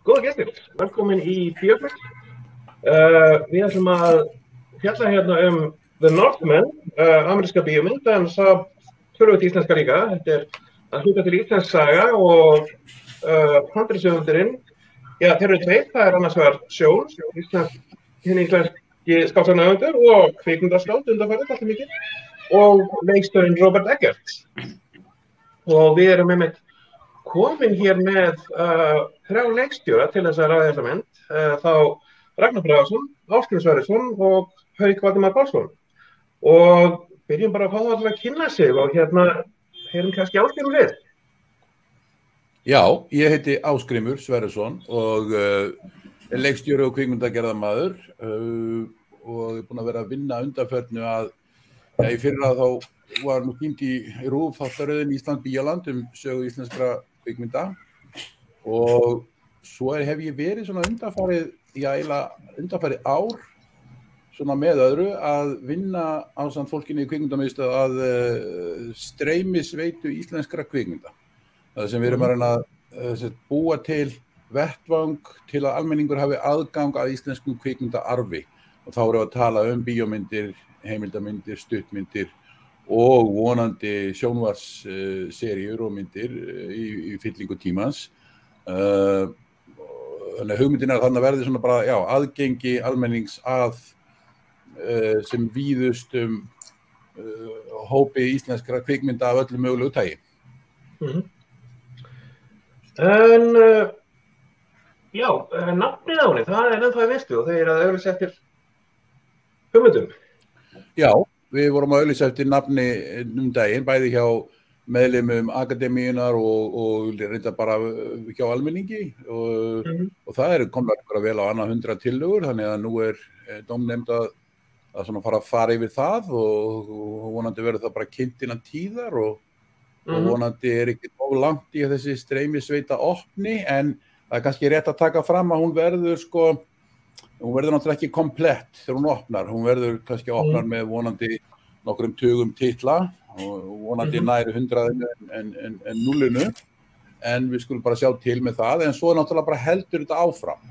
Góða gestir, velkomin í Bíókvöld. Við ætlum að fjalla hérna The Northman, ameríska bíómynd, en það tölvöld íslenska líka. Þetta að hluta til íslensk saga og handritshöfundurinn, já, þeir eru tveir, það annars vegar Sjón, hinn íslenski skáldsagnahöfundur og kvikmyndaskáld undanfarið alltaf mikið, og leikstjórinn Robert Eggert. Og við erum einmitt komin hér með þrjá leikstjóra til þess að ræða þessa mynd, þá Ragnar Bragason, Ásgrímur Sverrisson og Haukur Valdimar Pálsson. Og byrjum bara að fá það allir að kynna sig og hérna heyrum kannski Ásgrímur við. Já, ég heiti Ásgrímur Sverrisson og er leikstjóri og kvikmyndagerðarmaður og er búinn að vera að vinna undanförnu að í fyrra þá var nú kynnt í RÚV þáttaröðin Ísland Bíóland sögu íslenskra kvikmynda og svo hef ég verið svona undanfarið ár svona með öðru að vinna ásamt fólkinu í kvikmyndamiðstöð að streymisveitu íslenskra kvikmynda. Það sem við erum að reyna að búa til vettvang til að almenningur hafi aðgang að íslenskum kvikmyndaarfi og þá erum við að tala bíómyndir, heimildarmyndir, stuttmyndir og vonandi sjónvarpsseríur og myndir í fyllingu tímans. Þannig að hugmyndin er þannig að verði svona bara, já, aðgengi almennings að sem víðust hópi íslenskra kvikmynda af öllu mögulegu tagi. En, já, nafnið á henni, það er ennþá í vinnslu og þeir eru að auglýsa eftir hugmyndum. Já, við vorum að auglýsa eftir nafni daginn, bæði hjá meðlimum akademíunar og reynda bara hjá almenningi og það eru komnar vel á annað 100 tillögur, þannig að nú er dómnefnd að svona fara yfir það og vonandi verður það bara kynnt innan tíðar og vonandi er ekki of langt í þessi streymisveita opni, en það er kannski rétt að taka fram að hún verður náttúrulega ekki komplett þegar hún opnar, hún verður kannski opnar með vonandi nokkrum tugum titla og vonandi nær 100 en nullinu, en við skulum bara sjá til með það, en svo náttúrulega bara heldur þetta áfram.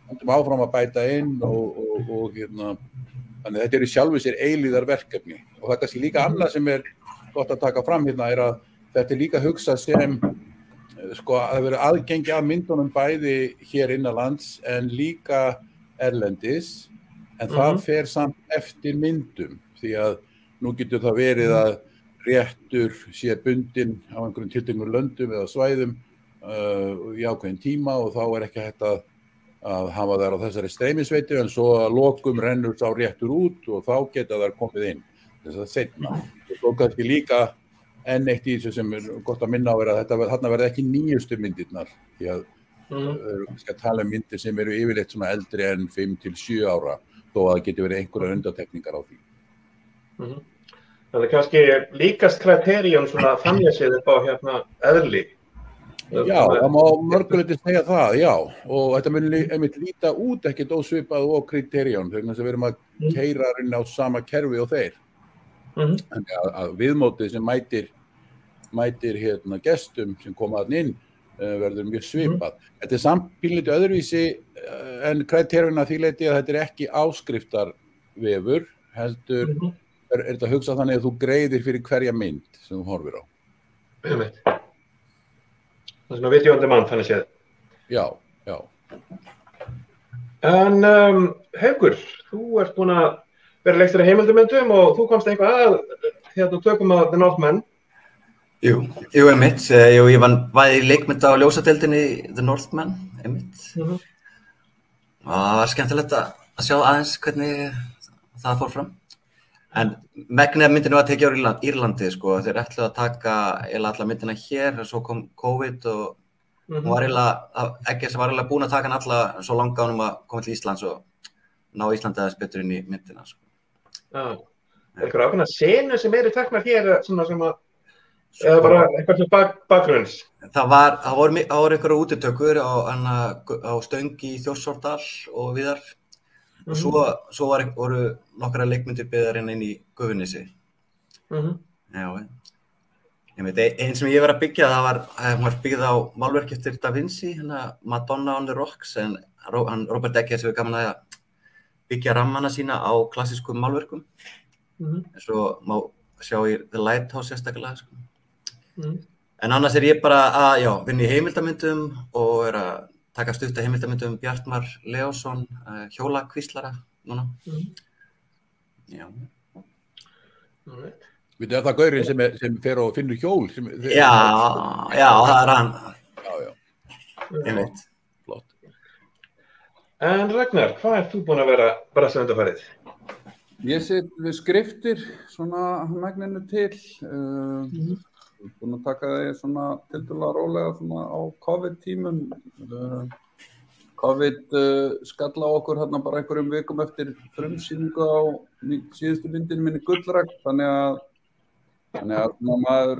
Höldum áfram að bæta inn og hérna, þannig þetta í sjálfu sér eilíðarverkefni og það er kannski líka annað sem er gott að taka fram hérna er að þetta er líka hugsað sem að það verður aðgengi að myndunum bæði hér innanlands en líka erlendis, en það fer samt eftir myndum, því að nú getur það verið að réttur sé bundinn á einhverjum tilteknum löndum eða svæðum í ákveðin tíma og þá er ekki hægt að hafa þær á þessari streymisveitu, en svo að lokum rennur sá réttur út og þá geta þær komið inn þess að seinna. Og svo kannski líka enn eitt í þessu sem er gott að minna á er að þarna verða ekki nýjustu myndirnar, því að við skal tala myndir sem eru yfirleitt svona eldri en 5 til 7 ára, þó að það getur verið einhverjar undantekningar á því. Þannig kannski líkast kriteríun svona þannig séð upp á hérna eðli. Já, það má mörguleyti segja það, já, og þetta mun einmitt líta út ekkert ósvipað og kriteríun, þegar þess að við erum að keyra inn á sama kerfi og þeir. Þannig að viðmótið sem mætir hérna gestum sem koma þarna inn verður mjög svipað. Þetta er samt pínlítið öðruvísi en kriteríun að því leyti að þetta er ekki áskriftarvefur, heldur er þetta hugsað þannig að þú greiðir fyrir hverja mynd sem þú horfir á. Einmitt. Það er svona video on demand, þannig séð. Já, já. En Haukur, þú ert búinn að vera leikstjóri heimildarmyndum og þú komst eitthvað að hérna tökum að The Northman. Jú, einmitt. Ég var í leikmynda á ljósadeildinni The Northman, einmitt. Og það var skemmtilegt að sjá aðeins hvernig það fór fram. En megnið af myndinu var tekið á Írlandi, sko. Þeir ætluðu að taka alla myndina hér, svo kom COVID og hún var Eggert var búin að taka hann alla svo langa ánum að koma til Íslands og ná Íslandi aðeins betur inn í myndina, sko. Já, einhverja ákveðna senu sem eru teknar hér, svona sem að, eða bara eitthvað til bakgrunns? Það voru einhverja útitökur á Stöng í Þjórsárdal og víðar. Og svo voru nokkra leikmyndir byggðar inn í Gufunesi. Já, Einn sem ég var að byggja, hún var byggð á málverk eftir Da Vinci, Madonna on the Rocks, en Robert Eggers hefur gaman að byggja rammana sína á klassískum málverkum. Eins og má sjá í The Lighthouse sérstaklega, sko. En annars ég bara að vinna í heimildamyndum og að taka stutta heimildamyndum Bjartmar Leósson, hjólakvíslara núna. Já. Við það gaurinn sem fer og finnur hjól? Já, það hann. Já. Einmitt. Flott. En Ragnar, hvað þú búin að vera brasa undanfarið? Ég sit við skriftir svona megninu til. Búin að taka það svona tiltölulega rólega svona á COVID-tímum. COVID skall á okkur hérna bara einhverjum vikum eftir frumsýningu á síðustu myndinni minni Gullragn, þannig að maður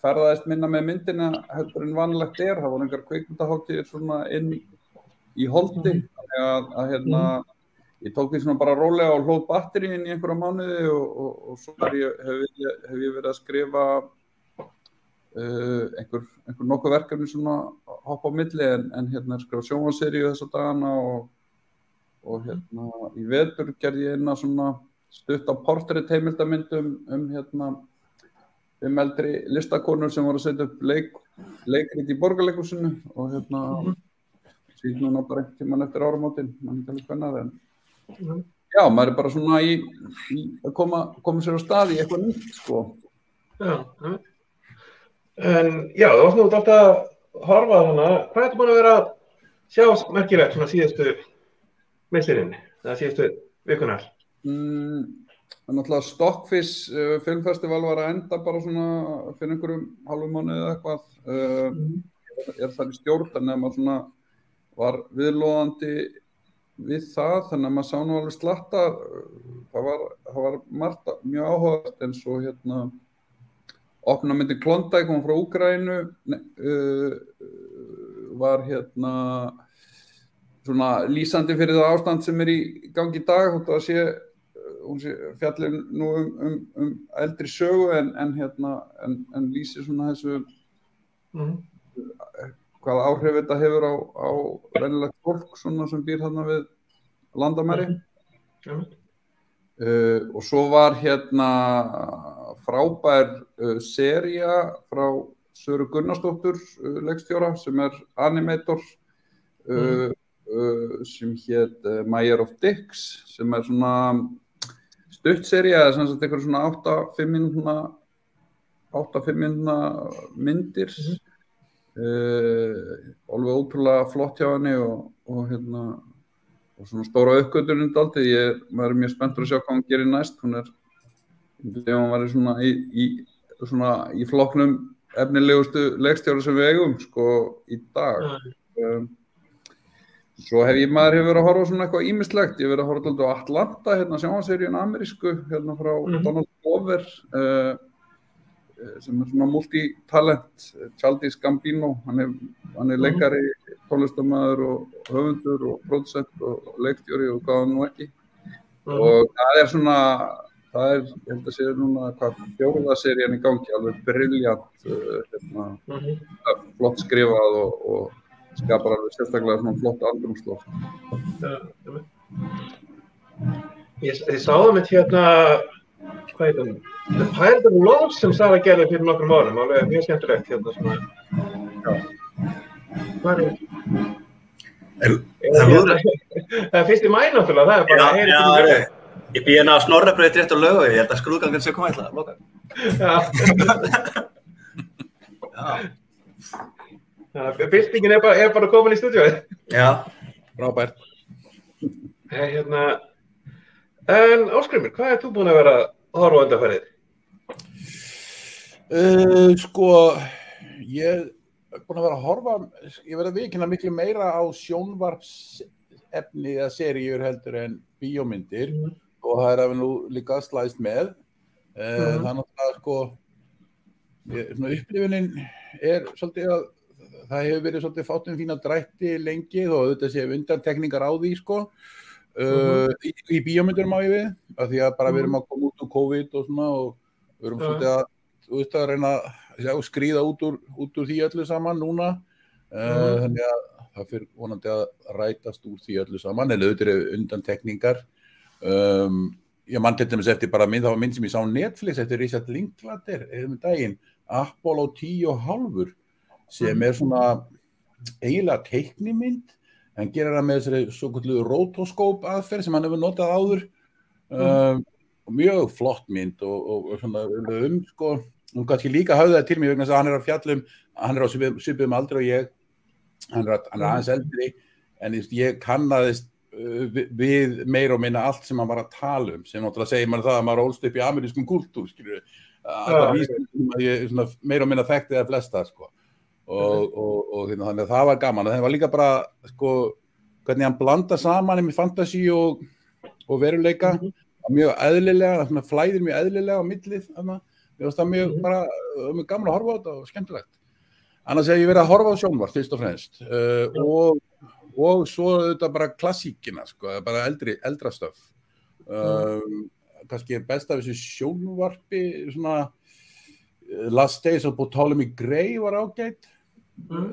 ferðaðist minna með myndina heldur en vanlegt það voru einhver kvikmyndahátíðir svona inn í holdi, þannig að ég tók því svona bara rólega og hlóð batteríin í einhverja mánuði og svo hef ég verið að skrifa einhver nokkuð verkefni svona hoppa á milli en skrifa sjónvarpsseríu þessa dagana og í vetur gerði ég eina svona stutta portrétt heimildamyndum eldri listakonur sem voru að setja upp leikrit í Borgarleikhúsinu og síðan núna bara einhvern tímann eftir áramótin, mann ekki alveg hvernig en já, maður bara svona í að koma sér á stað í eitthvað nýtt, sko. Já. En já, þú varst nú dálítið að horfa hana. Hvað ertu búin að vera að sjá merkilegt svona síðustu misserinn, eða síðustu vikunar? Náttúrulega Stockfish filmfestival var að enda bara svona fyrir einhverjum hálfum mánuði eða eitthvað. Ég þar í stjórn, þannig að maður svona var viðloðandi við það, þannig að maður sá nú alveg slatta. Það var margt mjög áhugavert eins og opna myndin Klondike, kom frá Úkraínu, var svona lýsandi fyrir það ástand sem í gangi í dag, þótt að hún sé fjallir nú eldri sögu en lýsir svona þessu hvaða áhrif þetta hefur á venjulegt fólk svona sem býr þarna við landamæri. Og svo var frábær sería frá Söru Gunnarsdóttur leikstjóra sem animator sem hét Mayor of Dicks sem svona stutt sería, sem sagt einhver svona 8-5 mínútna myndir. Alveg ótrúlega flott hjá henni og svona stóra uppgötvunin dálítið. Maður mjög spenntur að sjá hvað hún gerir næst. Hún var svona í flokknum efnilegustu leikstjóra sem við eigum sko í dag. Svo maður hefur verið að horfa svona eitthvað ýmislegt. Ég hef verið að horfa dálítið á Atlanta, sjónvarpsseríuna amerísku, frá Donald Glover, sem svona multitalent, Childish Gambino. Hann leikari, tónlistarmaður og höfundur og pródusent og leikstjóri og hvað hann nú ekki. Og það svona, ég held að sé núna fjórða serían í gangi, alveg brilljant, flott skrifað og skapar alveg sérstaklega svona flott andrúmsloft. Ég sá það með hvað heit hann? The Pirate of Love sem Sara gerði fyrir nokkrum árum, alveg mjög skemmtilegt svona. Já. Hvað það er 1. maí náttúrulega, það er bara ég bý á Snorrabraut rétt á Laugavegi, ég held að skrúðganginn sé koma að loka. Já. Byltingin er bara komin í stúdíóið. Já. Frábært. En Ásgrímur, hvað þú búin að vera að horfa undanfarið? Ég er búin að vera að horfa, ég verið að viðurkenna miklu meira á sjónvarpsefni eða seríur heldur en bíómyndir og það er nú líka slæðst með. Það er náttúrulega svona upplifunin svolítið að það hefur verið svolítið fátt fína drætti lengi og þetta sé undantekningar á því í bíómyndurum á ég við, af því að bara við erum að koma út úr COVID og svona og við erum svolítið að að reyna að skríða út úr því öllu saman núna. Þannig að það fyrir vonandi að rætast úr því öllu saman, eða auðvitað eru undantekningar. Ég man til dæmis eftir bara það var mynd sem ég sá á Netflix eftir Richard Linklater daginn, Apollo 10,5 sem svona eiginlega teiknimynd, hann gerir það með þessari svokölluðu rotoskóp aðferð sem hann hefur notað áður. Mjög flott mynd og svona sko, hún kannski líka hafði það til mig vegna þess að hann að fjalla hann á svipuðum aldri og ég, hann er aðeins eldri, en ég kannaðist við meira og minna allt sem hann var að tala sem náttúrulega segir maður það að maður ólst upp í amerískum kúltúr, skilur ég meira og minna þekkti það flesta, sko. Og þannig að það var gaman, það var líka bara, sko, hvernig hann blanda saman með fantasi og veruleika, mjög eðlilega, það flæðir mjög eðlilega á millið, mér finnst það mjög bara mjög gaman að horfa á þetta og skemmtilegt. Annars hef ég verið að horfa á sjónvarp fyrst og fremst og svo þetta bara klassíkina, sko, bara eldra stöf. Kannski best af þessu sjónvarpi, svona Last Days of Ptolemy Gray var ágætt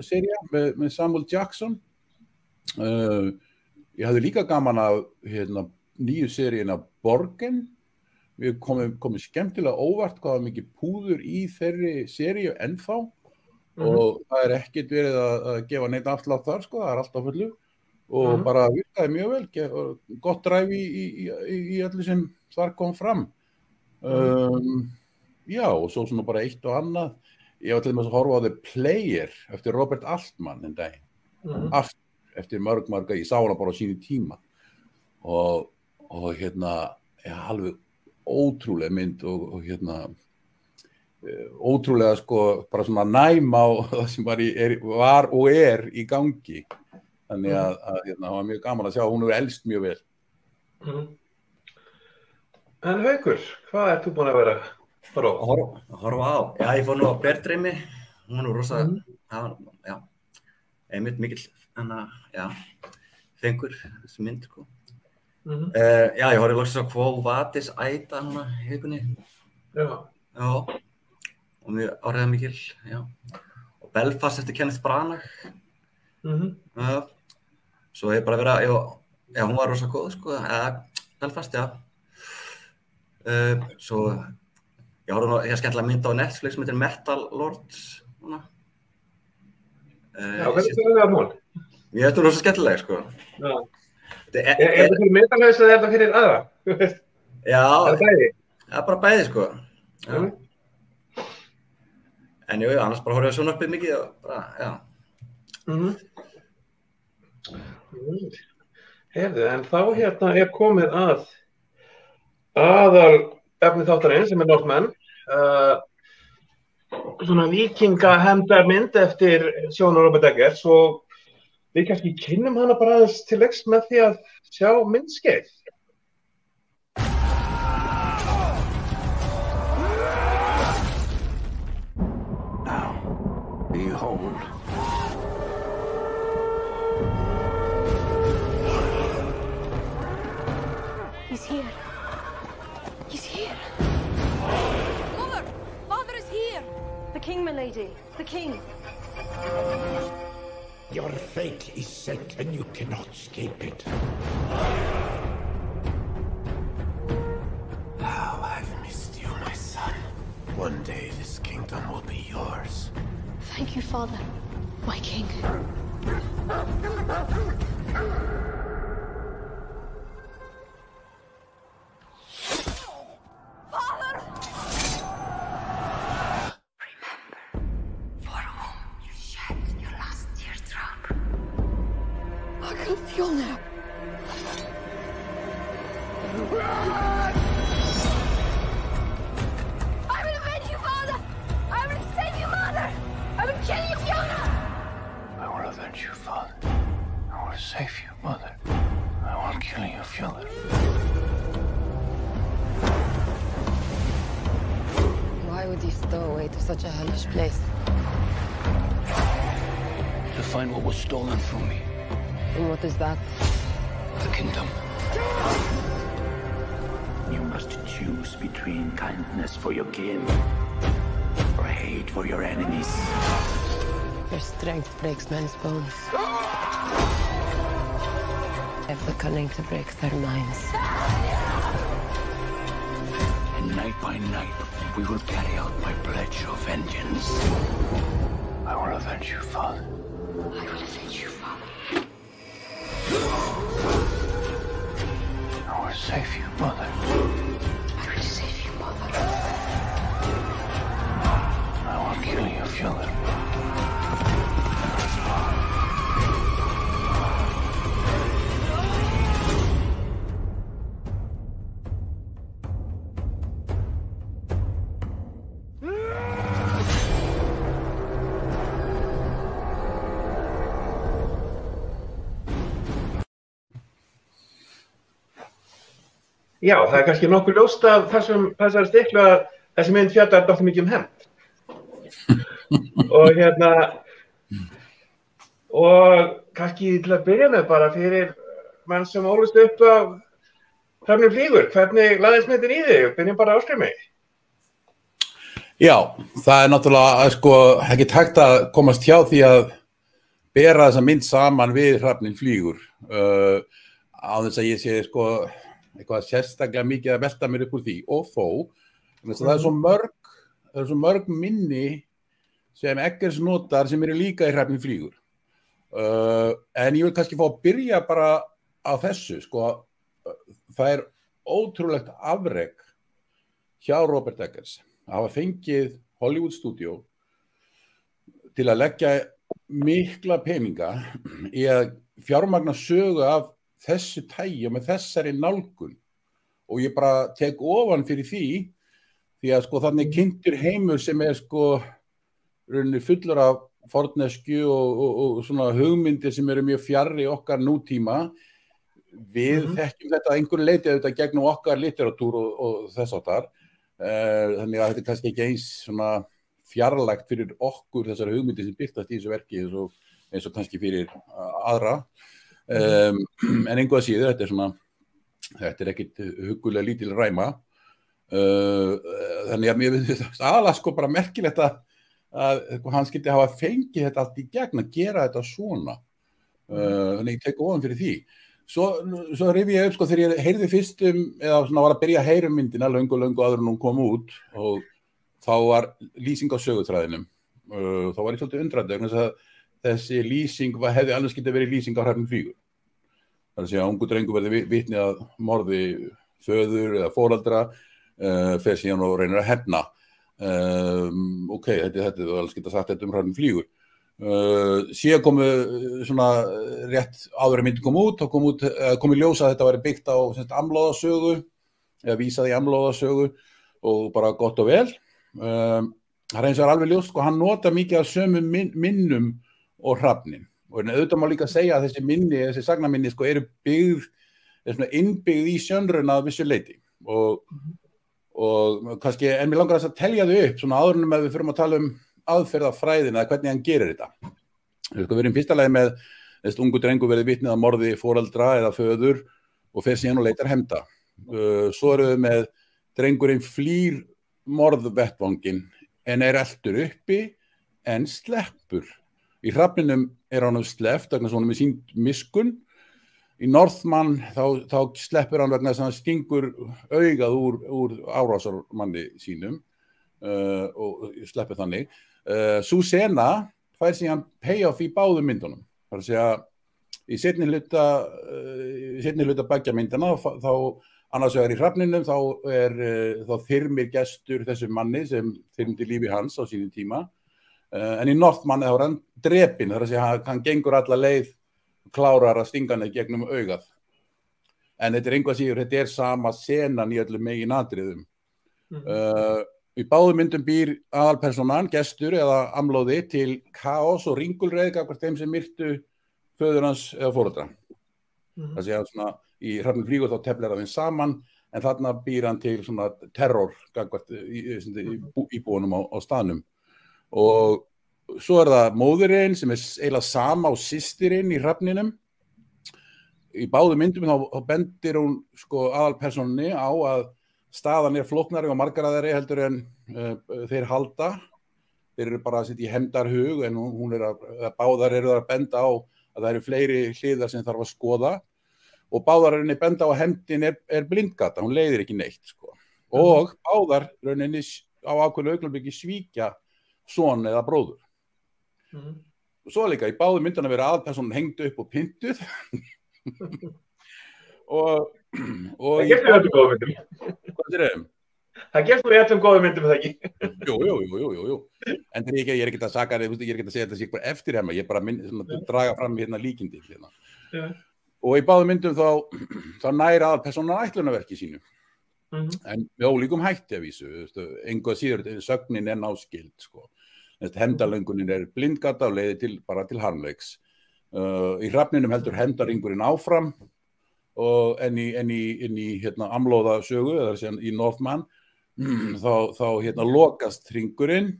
sería með Samuel Jackson. Ég hafði líka gaman af nýju seríina Borgen. Við komum skemmtilega óvart hvað mikið púður í þeirri seríu ennþá og það ekkert verið að gefa neitt afslátt þar, sko, það allt á fullu og bara virkaði mjög vel, gott dræfi í öllu sem þar kom fram. Já, og svo svona bara eitt og annað. Ég var til dæmis að horfa á The Player eftir Robert Altman en daginn. Aftur, eftir mörg, ég sá hana bara á sínu tíma og alveg ótrúlega mynd og ótrúlega, sko, bara svona næm á það sem var og í gangi. Þannig að það var mjög gaman að sjá, hún hefur elst mjög vel. En Haukur, hvað ert þú búin að vera að horfa á? Já, ég fór nú á Beardreimi, hún var nú rosa, já, einmitt mikill, fengur þessi mynd, sko. Já, ég horfði loksins á Quo Vadis Æda núna í vikunni. Já, og mjög áhrifaði mikil, já. Og Belfast eftir Kenneth Branagh. Svo ég bara verið að, já, hún var rosa góð, sko, Belfast, já. Svo, ég horfði nú, ég skemmtilega mynd á Netflix sem heitir Metal Lords, núna. Já, hvernig er það hún? Ég veit hún rosa skemmtilega, sko. Já. Er þetta fyrir metalhaus eða er þetta fyrir aðra? Já, er það bæði? Já, bara bæði, sko. En jú, annars bara horfði ég á sjónvarpið mikið og bara, já. Heyrðu, en þá er komið að aðal efni þáttarins sem Northman. Svona vikingahefndarmynd eftir Sjónar Robert Eggers og við kannski kynnum hana bara aðeins til leiks með því að sjá myndskeið. Now, behold. He's here. He's here. Mother! Father is here! The king, my lady. The king. Your fate is set and you cannot escape it. How I've missed you, my son. One day this kingdom will be yours. Thank you, Father. My king. Fjolnir. I will avenge you, Father! I will save you, Mother! I will kill you, Fiona! I will avenge you, Father. I will save you, Mother. I will kill you, Fiona. Why would you stow away to such a hellish place? To find what was stolen from me. And what is that? The kingdom. You must choose between kindness for your kin for your enemies. Your strength breaks men's bones. Have the cunning to break their minds. And night by night, we will carry out my pledge of vengeance. I will avenge you, Father. I will avenge you, Father. I will save you, Mother. I will save you, Mother. I will kill you, Father. Já, það kannski nokkuð ljóst af þessari stiklu að þessi mynd fjallar dálítið mikið hefnd. Og kannski til að byrja með bara fyrir menn sem ólust upp af Hrafninn flýgur, hvernig lagðist myndin í þig? Byrjum bara á Ásgrími. Já, það náttúrulega ekki hægt að komast hjá því að bera þessa mynd saman við Hrafninn flýgur. Á þess að ég sé eitthvað sérstaklega mikið að velta mér upp úr því og þó, það er svo mörg minni sem Eggers notar sem eru líka í Hrafninn flýgur. En ég vil kannski fá að byrja bara á þessu, það er ótrúlegt afrek hjá Robert Eggers að hafa fengið Hollywood Studio til að leggja mikla peninga í að fjármagna sögu af þessu tægi og með þessari nálgun og ég bara tek ofan fyrir því að þannig kynntur heimur sem er rauninni fullur af forneskju og svona hugmyndir sem eru mjög fjarri okkar nútíma. Við þekkjum þetta að einhverju leyti auðvitað gegnum okkar literatúr og þess áttar. Þannig að þetta er kannski ekki eins svona fjarlægt fyrir okkur þessar hugmyndir sem birtast í þessu verki eins og kannski fyrir aðra. En engu að síður, þetta er ekkit huggulega lítil ræma. Þannig að mér finnst aðalega bara merkilegt að hann skyldi hafa fengið þetta allt í gegn að gera þetta svona. Þannig ég tek ofan fyrir því. Svo rifi ég upp þegar ég heyrði fyrst eða var að byrja að heyra myndina löngu áður en hún kom út og þá var lýsing á sögutræðinum. Þá var ég svolítið undrandi vegna þess að þessi lýsing hefði annars getið verið lýsing á Hrafninn flýgur. Það er að segja að ungur drengur verði vitni að morði föður eða foreldra, fer síðan og reynir að hefna. Ok, þetta þú alls geta sagt þetta Hrafninn flýgur. Síðan komu svona rétt áður en myndin kom út, þá kom í ljós að þetta væri byggt á amlóðasögu, eða vísað í amlóðasögu og bara gott og vel. Það er eins og alveg ljóst, hann nota mikið af sömu minnum og Hrafninn. Og auðvitað má líka segja að þessi minni, þessi sagnaminni eru innbyggð í sjönruna að vissu leyti. Og kannski, en mér langar að telja þau upp, svona áður en við förum að tala aðferðafræðina, hvernig hann gerir þetta. Við erum fyrsta lagi með þessi ungu drengur verið vitnið að morði foreldra eða föður og fer síðan og leitar hefnda. Svo erum við með drengurinn flýr morðvettvanginn en er eltur uppi en sleppur. Í Hrafninum er hann sleppt vegna þess að hann er sýnd miskunn. Í Northman þá sleppur hann vegna þess að hann stingur augað úr árásarmanni sínum og sleppur þannig. Sú sena fær síðan payoff í báðum myndunum. Það er að segja, í seinni hluta beggja myndana þá annars vegar í Hrafninum þá þyrmir gestur þessu manni sem þyrmdi lífi hans á sínum tíma. En í Northman þá er hann drepinn, það er að segja hann gengur alla leið klárar að stinga hann gegnum augað. En þetta er einhvað síður, þetta er sama senan í öllum meginatriðum. Í báðum myndum býr aðalpersonan, gestur eða amlóði til kaos og ringulreið gagnvart þeim sem myrtu föður hans eða foreldra. Það segja svona, í Hrafninn flýgur þá teflir það þeim saman, en þarna býr hann til svona terror gagnvart íbúunum á staðnum. Og svo er það móðurinn sem er eiginlega sama á systirinn í Hrafninum. Í báðum myndum þá bendir hún aðalpersónunni á að staðan er flóknari og margaraðari heldur en þeir halda þeir eru bara að setja í hefndarhug en báðar eru að benda á að það eru fleiri hliðar sem þarf að skoða og báðar rauninni benda á að hefndin blindgata, hún leiðir ekki neitt sko. Og báðar rauninni á ákveðnu augnablik svíkja son eða bróður. Og svo líka í báðum myndana vera aðpersonan hengd upp og pyntuð og það gerst við öllum góðum myndum. Hvað er það? Það gerst við öllum góðum myndum, það ekki? Jú. En ég er ekkert að saka þig, ég er ekkert að segja þetta sé eitthvað eftir ég er bara að draga fram hérna líkindi. Hérna. Og í báðum myndum þá nær aðalpersónan ætlunarverki sínu. En með ólíkum hætti að vísu, engu að síður sögnin náskild, sko. Hefndarlöngunin blindgata og leiðir bara til harmleiks. Í hrafninum heldur hefndaringurinn áfram, en í hérna, amlóða sögu, eða í Northman, þá hérna lokast hringurinn,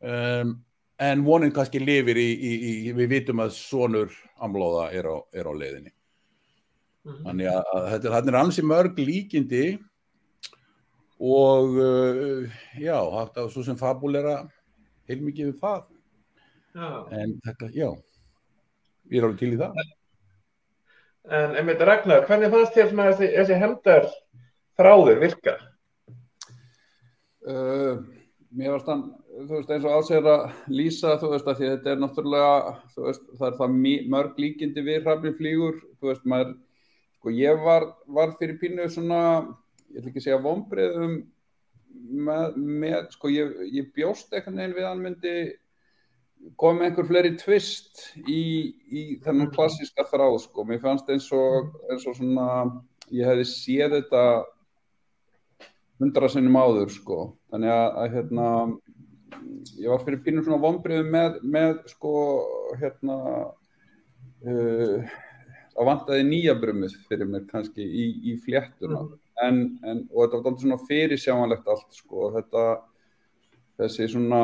en vonin kannski lifir við vitum að sonur amlóða er á leiðinni. Þannig að þetta ansi mörg líkindi og já, hægt að svo sem fabulera heilmikið við það. En þetta, já, ég alveg til í það. En einmitt Ragnar, hvernig fannst þér svona þessi hefndarþráður virka? Mér varst hann, eins og Ásgeir að lýsa, að því þetta náttúrulega, það það mörg líkindi við Hrafninn flýgur, maður, sko, ég var fyrir pínu svona, ég ætla ekki að segja vonbrigðum með sko, ég bjóst einhvern veginn við hann myndi kom einhver fleiri twist í þennan klassíska þráð, sko, mér fannst eins og svona, ég hefði séð þetta 100 sinnum áður, sko, þannig að hérna, ég var fyrir pínu svona vonbrigðum með sko, hérna, að vantaði nýja brummið fyrir mér kannski í fléttuna, og þetta var svona fyrirsjáanlegt allt, sko, þessi svona,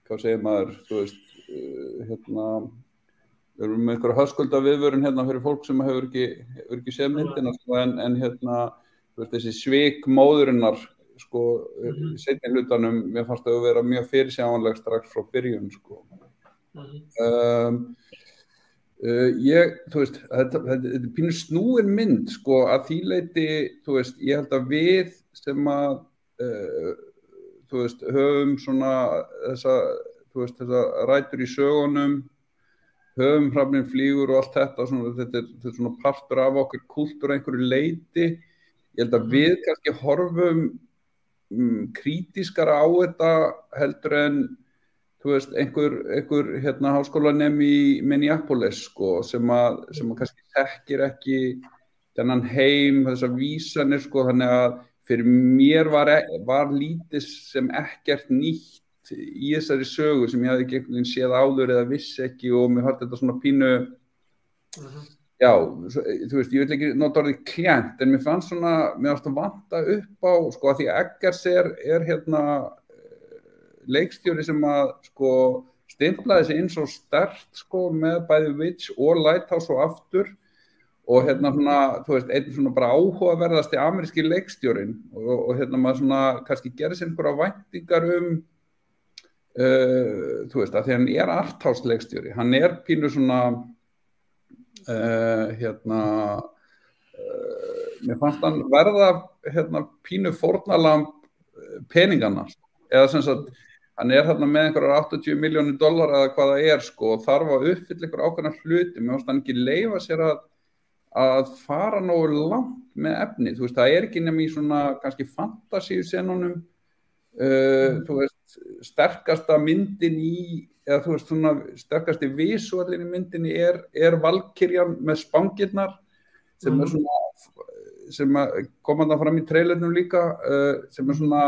hvað segir maður, þú veist, hérna, við erum með einhverja höskulda viðvörun hérna fyrir fólk sem hefur ekki séð myndina, sko, en hérna, þessi svik móðurinnar, sko, seinni hlutanum, mér fannst það að vera mjög fyrirsjáanleg strax frá byrjun, sko. Þú veist, þetta er pínu snúin mynd, sko, að því leyti, þú veist, ég held að við sem að, þú veist, höfum svona þessa rætur í sögunum, höfum Hrafninn flýgur og allt þetta, þetta er svona partur af okkur kúltúr einhverju leyti. Ég held að við kannski horfum krítískara á þetta heldur en, þú veist, einhver hérna háskólanemi í Minneapolis, sko, sem að kannski þekkir ekki þennan heim, þessar vísanir, sko, þannig að fyrir mér var lítið sem ekkert nýtt í þessari sögu sem ég hafði ekki einhvern veginn séð áður eða vissi ekki og mér fannst þetta svona pínu, já, þú veist, ég vil ekki nota orðið klént, en mér fannst að vanta upp á, sko, að því Eggers er hérna leikstjóri sem að, sko, stimplaði sig inn svo sterkt, sko, með bæði Witch og Lighthouse og aftur og hérna svona, þú veist, einn svona bara áhugaverðasti ameríski leikstjórin og hérna maður svona kannski gerir sér einhverja væntingar þú veist, að því hann er arthouse leikstjóri, hann er pínu svona hérna mér fannst hann verða hérna pínu fórnalamb peningana, eða sem sagt hann er hérna með einhverjar $80 milljónir eða hvað það er, sko, og þarf að uppfylla einhver ákveðna hluti, mér fannst hann ekki leyfa sér að fara nógu langt með efni, þú veist, það er ekki nema í svona kannski fantasíusenunum, þú veist, sterkasta myndin eða þú veist, svona sterkasti visuallin í myndinni er Valkyrjan með spangirnar sem er svona, sem kom hann fram í trailernum líka, sem er svona,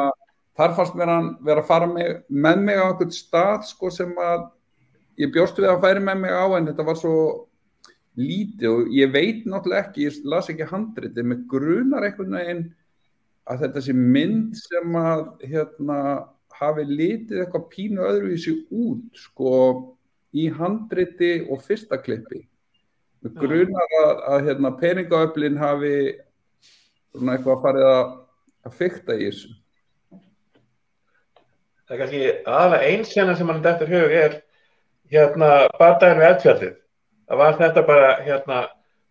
þar fannst mér hann vera að fara með mig á einhvern stað, sko, sem að ég bjóst við að færi með mig á, en þetta var svo lítið og ég veit náttúrulega ekki, ég las ekki handritið, mig grunar einhvern veginn að þetta sé mynd sem að hérna hafi litið eitthvað pínu öðruvísi út, sko, í handriti og fyrsta klippi. Mig grunar að hérna peningaöflin hafi svona eitthvað farið að fikta í þessu. Það er kannski aðalega ein sena sem mann dettur hug bardaginn við eldfjallið. Það var þetta bara,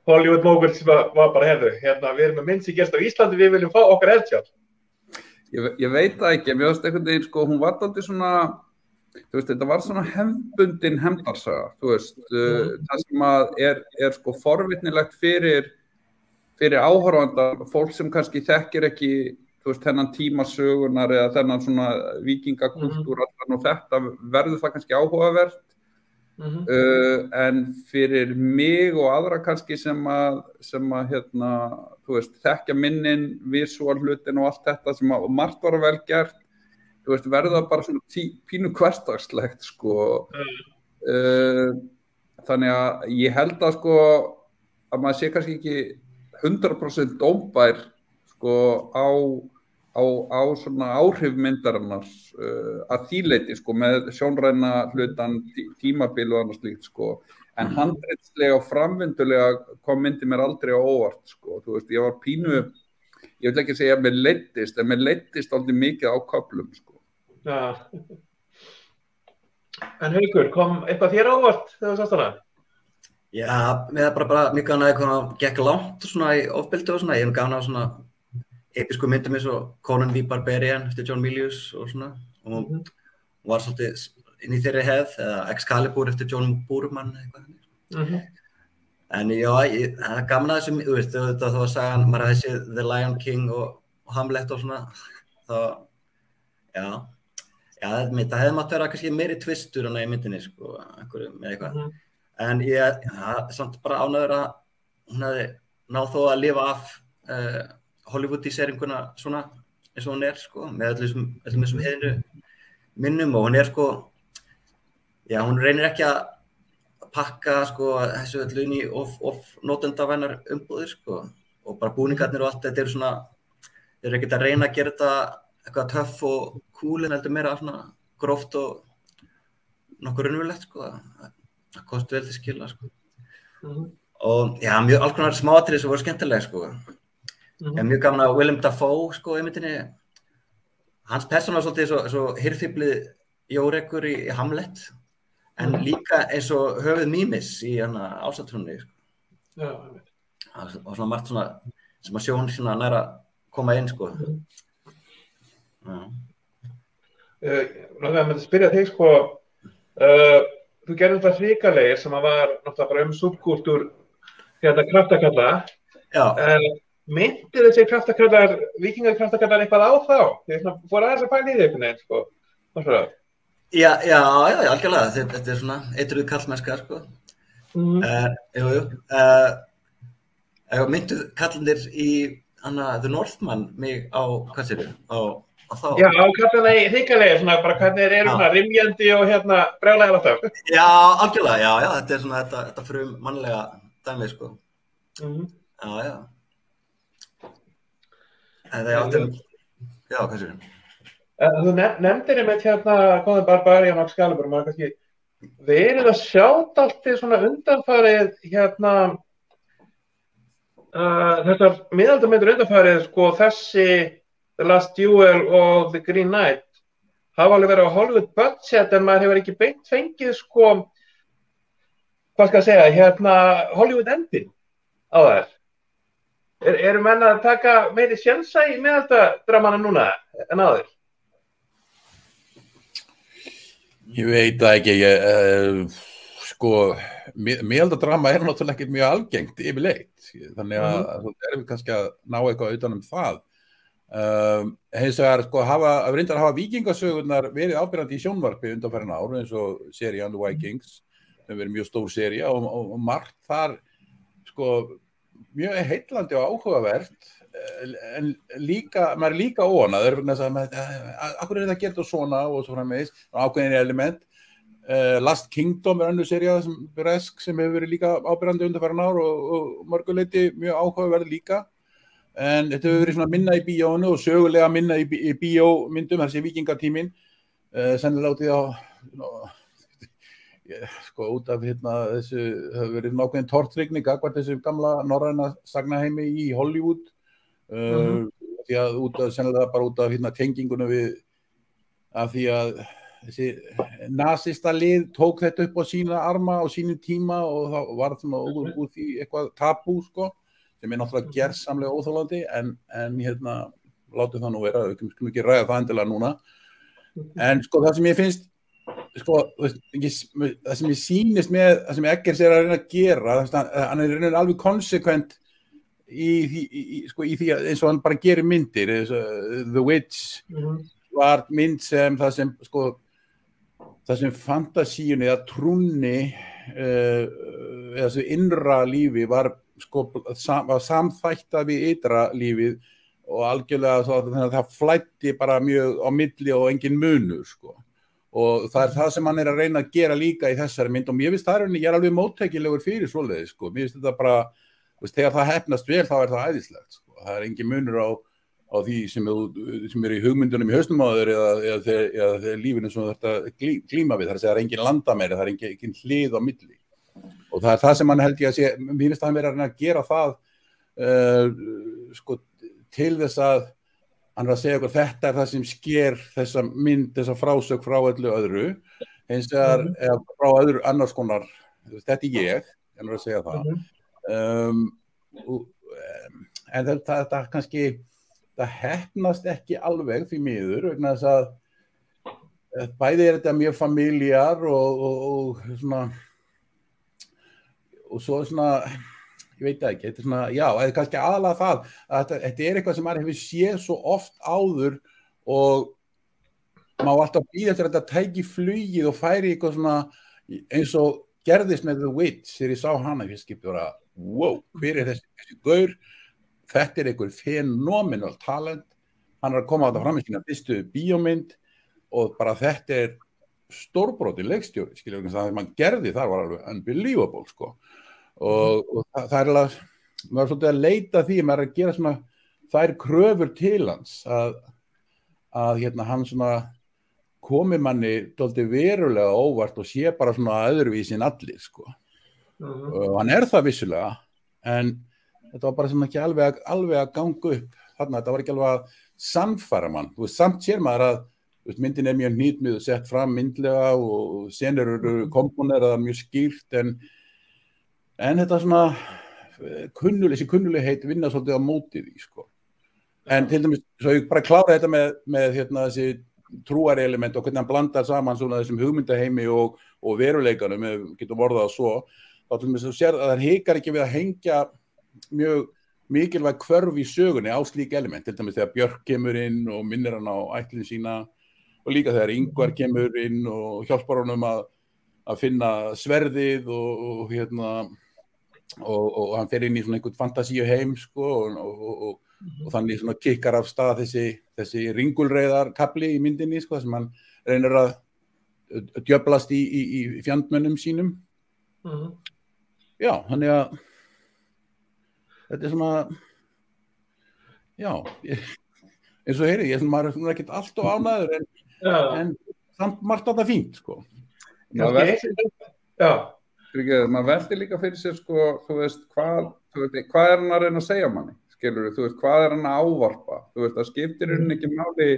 Hollywood moguls var bara við erum með mynd sem gerst á Íslandi, við viljum fá okkar eldfjall. Ég veit það ekki, mér finnst einhvern veginn, hún var dálítið svona, þetta var svona hefðbundin hefndarsaga, það sem að er forvitnilegt fyrir áhorfanda, fólk sem kannski þekkir ekki, þennan tíma sögunar eða þennan svona víkingakultúr og þetta verður það kannski áhugavert. En fyrir mig og aðra kannski sem að þekkja minnin, visual hlutin og allt þetta sem að margt var vel gert, verður það bara svona pínu hversdagslegt þannig að ég held að að maður sé kannski ekki 100% dómbær á svona áhrif myndarinnar að því leyti með sjónræna hlutan, tímabil og annað slíkt en handritslega og framvindulega kom myndi mér aldrei á óvart ég var pínu, ég vil ekki segja að mér leiddist, en mér leiddist aldrei mikið á köflum Ja. En Haukur, kom eitthvað þér á óvart þegar þú sást hana? Já, mér bara mjög gaman að eitthvað gekk langt svona í ofbeldi og svona, ég hef gaman á svona episku myndum eins og Conan the Barbarian eftir John Milius og svona og hún var svolítið inn í þeirri hefð eða Excalibur eftir John Boorman eitthvað en já, það er gaman að þessum, þú veist, þá var sagan, maður hafði séð The Lion King og Hamlet og svona það hefði mátt vera kannski meiri tvistur í myndinni, með eitthvað en ég samt bara ánægður að hún hefði náð þó að lifa af Hollywood-íseringuna svona eins og hún með öllum þessum heiðinu minnum og hún hún reynir ekki að pakka þessu öllu inn í of notendavænar umbúðir og bara búningarnir og allt þetta eru svona, þeir eru ekkert að reyna að gera þetta eitthvað töff og cool en heldur meira svona gróft og nokkuð raunverulegt það kosti vel til skila og já, mjög alls konar smáatriði sem voru skemmtileg ég er mjög gaman að Willem Dafoe í myndinni hans persóna var svolítið svo hirðfíflið Jórekur í Hamlet en líka eins og höfuð Mímis í Ásatrúnni og svona margt svona sem að sjón svona næra koma inn Náttúrulega að spyrja þig þú gerði þetta hrikalegir sem að var náttúrulega bara subkúltúr kraftakalla myndir þessi kraftakallar, víkingakraftakallar eitthvað á þá? Þeir fóru aðeins að pæla í því einhvern veginn Já, algjörlega, þetta er svona eitruð kallmennska myndu kallinir í The Northman mig á, hvað sér á þá? Já, á kallinni hrikalegir, svona bara hvernig þeir eru svona rimjandi og brjálæðir alltaf Já, algjörlega, já, þetta er svona þetta frum mannlega dæmi Já hvað sér Þú nefndir einmitt Conan Barbarian og Excalibur, maður kannski verið að sjá dálítið svona undanfarið þessar miðaldamyndir undanfarið þessi The Last Duel og The Green Knight hafa alveg verið á Hollywood budget en maður hefur ekki beint fengið hvað skal ég segja Hollywood ending á þær Eru menn að taka meiri sjensa í miðaldadramana núna en áður? Ég veit það ekki, miðaldadrama er náttúrulega ekki mjög algengt yfirleitt, þannig að það er kannski að ná eitthvað utan það. Hins vegar reyndar hafa víkingasögurnar verið ábyrjandi í sjónvarpi undanfarin ár eins og serían The Vikings, sem verið mjög stór sería og margt þar mjög heillandi og áhugavert en maður er líka óanaður akkur er það gert og svona og svo framvegis ákveðin element Last Kingdom er önnur sería sem hefur verið líka ábyrjandi undanfarin ár og mörguleyti mjög áhugaverð líka en þetta hefur verið svona minna í bíónu og sögulega minna í bíómyndum þessi víkingatíminn sennilega út í út af þessu hefur verið nákvæmlega tortryggni gagnvart þessu gamla norræna sagnaheimi í Hollywood því að sennilega bara út af tengingunum við af því að þessi nasista lið tók þetta upp á sína arma á sínum tíma og þá var svona úr því eitthvað tabú sko, sem náttúrulega gersamlega óþolandi en látum það nú vera, við skulum ekki ræða það endilega núna. En sko það sem ég finnst sko, það sem ég sýnist með það sem Eggers að reyna að gera, hann reyna alveg konsekvent í því að eins og hann bara gerir myndir, The Witch var mynd sem það sem fantasíunni eða trúnni eða þessu innra lífi var samþætta við ytra lífið og algjörlega þannig að það flæddi bara mjög á milli og engin munur sko. Og það það sem hann að reyna að gera líka í þessari mynd og mér finnst það ég alveg móttækilegur fyrir svoleiðis sko. Mér finnst þetta bara, þegar það hefnast vel þá það æðislegt sko. Það engin munur á því sem í hugmyndunum í hausnum á þér eða lífinu sem þetta glíma við, það engin landamæri, það engin hlið á milli. Og það það sem hann held ég að sé, mér finnst hann að gera það sko, til þess að hann að segja okkur þetta það sem sker þessa mynd, þessa frásögn frá öllu öðru, eins og frá öðru annars konar, þetta ég, hann að segja það. En þetta kannski, það heppnast ekki alveg því miður, vegna þess að bæði þetta mjög familjar og svona, og svo svona, ég veit það ekki, þetta svona, já, eða kannski aðalega það að þetta eitthvað sem maður hefur séð svo oft áður og má alltaf bíða eftir þetta tæki flugið og færi eitthvað svona eins og gerðist með The Witch þegar ég sá hana, ég skipti bara, wow, hver þessi gaur, þetta einhver fenómenal talent, hann að koma á þetta fram í sína fyrstu bíómynd og bara þetta stórbrotin leikstjóri, skilur við, það mann gerði þar var alveg unbelievable, sko. Og það alveg, maður svolítið að leita því, maður að gera svona þær kröfur til hans að hann svona komi manni dálítið verulega óvart og sé bara svona öðruvísi en allir, sko. Og hann það vissulega, en þetta var bara svona ekki alveg að ganga upp, þarna þetta var ekki alveg að sannfæra mann, þú veist, samt sér maður að myndin mjög hnýtmið og sett fram myndlega og senur eru komponeraðar mjög skýrt en þetta svona þessi kunnulegheit vinna svolítið á móti því sko. En til dæmis, svo ég bara klára þetta með þessi trúari element og hvernig hann blandar saman svona þessum hugmyndaheimi og veruleikanum, getum orðað svo, þá til dæmis þú sér að það hikar ekki við að hengja mjög mikilvæg hvörf í sögunni á slík element, til dæmis þegar Björk kemur inn og minnir hann á ættlinn sína og líka þegar Ingvar kemur inn og hjálpar honum að finna sverðið og hann fer inn í svona einhvern fantasíu heim sko, og þannig svona kikkar af stað þessi ringulreiðar kapli í myndinni sko, sem hann reynir að djöflast í fjandmönnum sínum. Já, þannig að þetta svona já, eins og heyri, maður svona ekkert allt og ánæður en samt margt að það fínt sko. Maður veltir líka fyrir sér sko, þú veist, hvað hann að reyna að segja manni, skilur þú veist, hvað hann að ávarpa, þú veist, það skiptir ekki máli,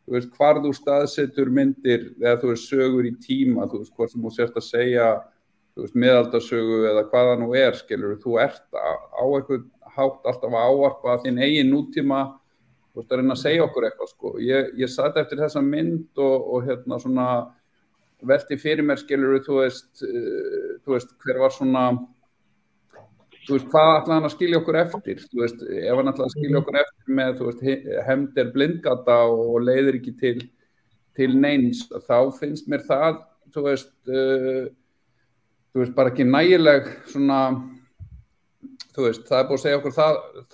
þú veist, hvar þú staðsetur myndir eða þú veist, sögur í tíma, þú veist, hvort sem þú sért að segja, þú veist, miðaldasögu eða hvað það nú skilur þú á einhvern hátt alltaf að ávarpa þín eigin nútíma, þú veist, að reyna að segja okkur eitthvað sko. Ég sat eftir þessa mynd og svona velti fyrir mér, skilur þú veist, hver var svona, þú veist, hvað ætlaði hann að skilja okkur eftir, þú veist, ef hann ætlaði að skilja okkur eftir með, þú veist, hefnd blindgata og leiðir ekki til neins, þá finnst mér það, þú veist, bara ekki nægileg svona, þú veist, það búið að segja okkur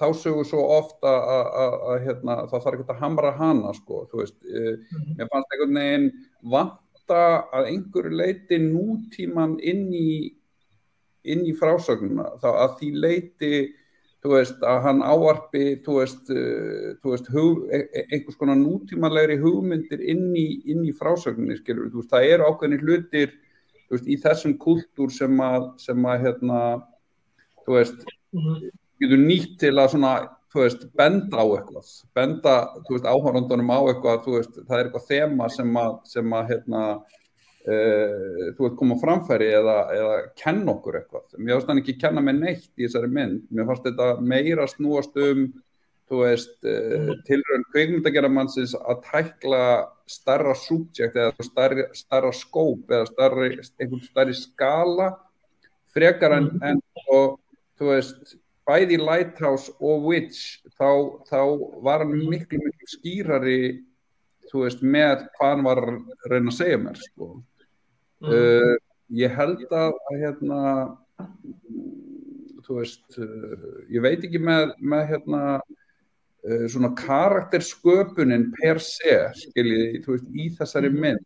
þá sögur svo oft að það þarf ekki að hamra hana, sko, þú veist, mér fannst einhvern veginn vanta að einhverju leyti nútíman inn í frásögnuna, þá að því leyti, þú veist, að hann ávarpi, þú veist, einhvers konar nútímalegri hugmyndir inn í frásögninni, skilur, þú veist, það eru ákveðnir hlutir, þú veist, í þessum kultúr sem að þú veist, getur nýtt til að svona þú veist, benda á eitthvað, benda, þú veist, áhorfendunum á eitthvað, þú veist, það eitthvað þema sem að hérna, þú veist, koma á framfæri eða kenna okkur eitthvað. Mér fannst hann ekki kenna mig neitt í þessari mynd. Mér fannst þetta meira snúast þú veist, tilraun kvikmyndagerðarmannsins að tækla stærra subject eða stærra skóp eða einhvern stærri skala frekar en og, þú veist, bæði Lighthouse og Witch þá var hann miklu skýrari, þú veist, með hvað hann var að reyna að segja mér, sko. Ég held að hérna, þú veist, ég veit ekki með hérna, svona karaktersköpunin per se, skiljið, þú veist, í þessari mynd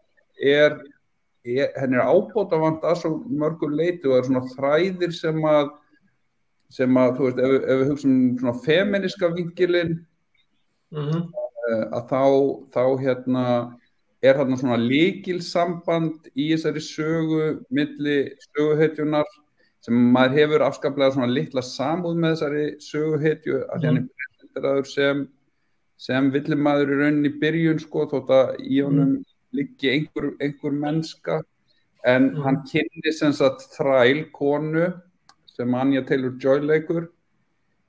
henni ábótavant að svo mörgu leyti og svona þræðir sem að, þú veist, ef við hugsaum svona feminiska vinkilinn, að þá hérna þarna svona lykilsamband í þessari sögu milli söguhetjunar sem maður hefur afskaplega svona litla samúð með þessari söguhetju að því hann sem villimaður í rauninni í byrjun, sko, þótt að í honum liggi einhver mennska, en hann kynni sem sagt þræl konu sem Anya Taylor-Joy leikur,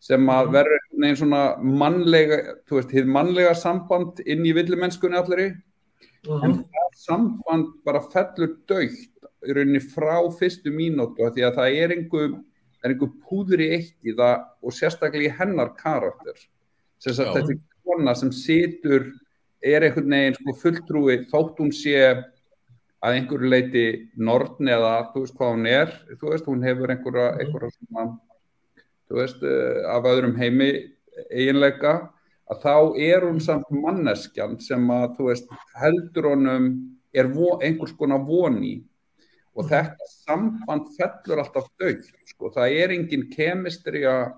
sem að verður neginn svona mannlega, þú veist, hið mannlega samband inn í villimennskunni allri, en það samband bara fellur dautt í rauninni frá fyrstu mínútu, því að það einhver púður í eitt í það og sérstaklega í hennar karakter. Þetta er kona sem situr, einhvern veginn sko fulltrúi þótt hún sé að einhverju leyti norn eða þú veist hvað hún þú veist, hún hefur einhverja svona, þú veist, af öðrum heimi eiginleika, að þá hún samt manneskjan sem að, þú veist, heldur honum einhvers konar von í. Og þetta samband fellur alltaf dautt, sko, það engin kemistría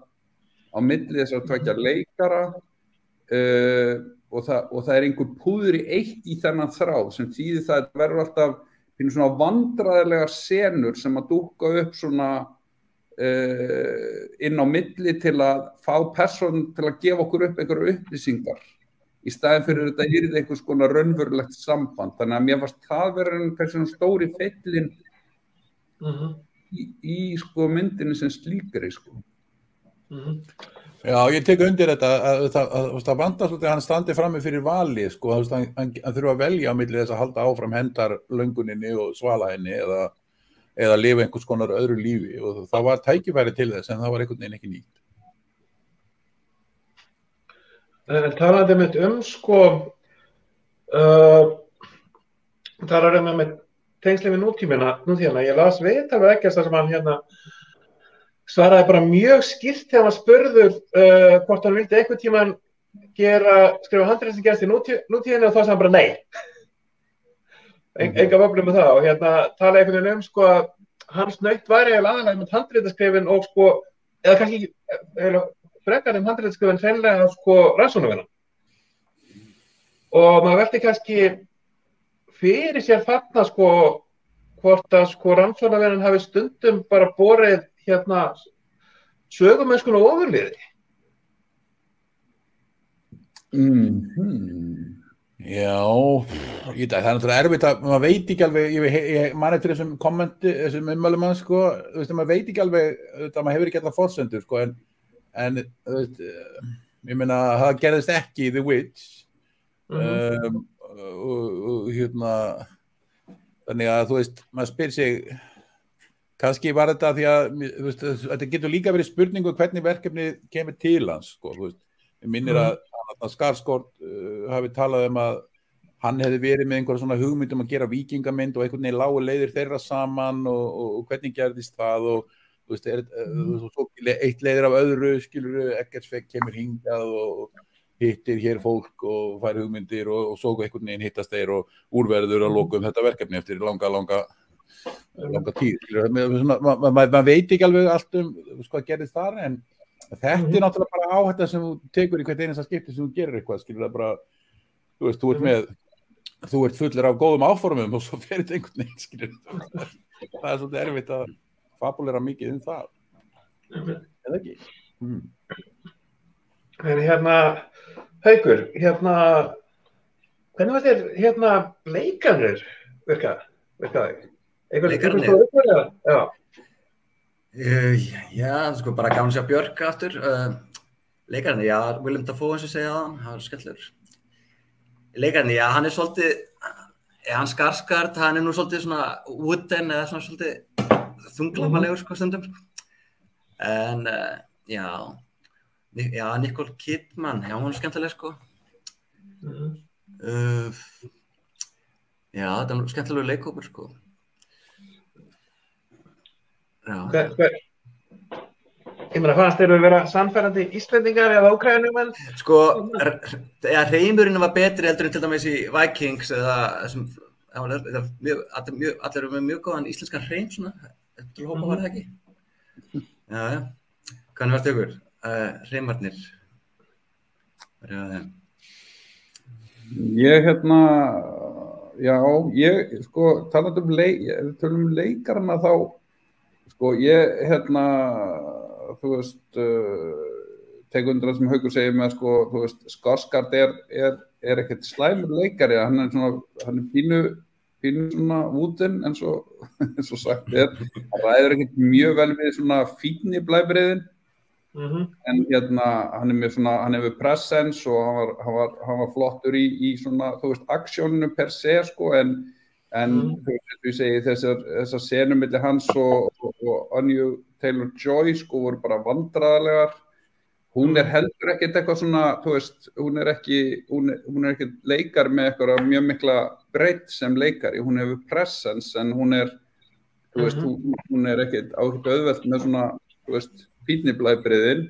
á milli þessar tveggja leikara og það einhver púður í eitt í þennan þráð sem þýðir það að verður alltaf svona vandræðilegar senur sem að dúkka upp svona inn á milli til að fá persónu til að gefa okkur upp einhverjar upplýsingar í staðinn fyrir þetta einhvers konar raunverulegt samband, þannig að mér fannst það verið kannski stóri feillinn í sko myndinni sem slíkri, sko. Já, ég tek undir þetta að það vantar svolítið að hann standi frammi fyrir vali, sko, hann þurfa að velja á milli þess að halda áfram hendarlönguninni og svala henni eða lifa einhvers konar öðru lífi og það var tækifæri til þess en það var einhvern veginn ekki nýtt. En talaði mitt sko talaði með tengsli við nútíðina, ég las viðtal við Eggers þar sem hann hérna svaraði bara mjög skýrt þegar hann spurður hvort hann vildi einhvern tímann skrifa handrit sem gerist í nútíðinni og þá sagði hann bara nei. Enga vöflum með það og hérna talaði einhvern veginn sko að hans naut væri aðalega með handritaskrifin og sko, eða kannski frekar handritaskrifin hreinlega sko rannsóknarvinna. Og maður velti kannski fyrir sér þarna sko hvort að sko rannsóknarvinnan hafi stundum bara borið hérna sögumennskuna ofurliði. Já, það náttúrulega erfitt að maður veit ekki alveg, ég man eftir þessum kommenti, þessum ummælum hans sko, þú veist, maður veit ekki alveg, maður hefur ekki allar forsendur sko, en þú veist, ég meina, það gerðist ekki í The Witch og hérna, þannig að þú veist, maður spyr sig, kannski var þetta því að, þú veist, þetta getur líka verið spurningu hvernig verkefni kemur til hans, sko, þú veist, ég minnir að Skarsgård hafi talað að hann hefði verið með einhverja svona hugmynd að gera víkingamynd og einhvern veginn lágu leiðir þeirra saman og hvernig gerðist það og þú veist, eitt leiðir af öðru, skilur, Eggers kemur hingað og hittir hér fólk og fær hugmyndir og svo einhvern veginn hittast þeir og úrverður að loka þetta verkefni eftir langa tíð. Maður veit ekki alveg allt hvað gerðist þar, en þetta náttúrulega bara áhætta sem þú tekur í hvert einasta skipti sem þú gerir eitthvað, skilur það bara, þú veist, þú ert fullur af góðum áformum og svo fer þetta einhvern veginn, skilur það svolítið erfitt að fabulera mikið það, eða ekki? En Haukur, hvernig var þér leikarnir virka þig? Leikarnir? Já. Já, sko bara gaman að sjá Björk aftur. Leikarnir, já, Willem Dafoe eins og segja það, hann var skemmtilegur. Leikarnir, já, hann svolítið, hann Skarsgård, hann nú svolítið svona wooden eða svona svolítið þunglamalegur sko stundum. En já, Nicole Kidman, já, hún skemmtileg sko. Já, þetta var skemmtilegur leikhópur sko. Já. Ég meina, fannst þér vera sannfærandi Íslendingar eða Úkraínumenn? Sko, hreimurinn var betri heldur en til dæmis í Vikings eða þessum, allir eru með mjög góðan íslenskan hreim svona, til hópa var það ekki. Já. Hvernig varst ykkur? Hreimarnir? Ég sko, tölum leikarana þá, sko, þú veist, tek undir það sem Haukur segir með, sko, þú veist, Skarsgård er ekkert slæmur leikari, hann er pínu svona wooden eins og sagt hann ræður ekkert mjög vel við svona fínni blæbrigðin, en hann er með svona, hann hefur presence og hann var flottur í svona, þú veist, aksjóninu per se, sko, en þú veist, ég segi þessar senur milli hans og Anya Taylor-Joy, sko, voru bara vandræðalegar. Hún er heldur ekkert eitthvað svona, þú veist, hún er ekki leikar með eitthvað mjög mikla breidd sem leikari, hún hefur presence, en hún er, þú veist, hún er ekkert auðvelt með svona, þú veist, fíniblæbriðin.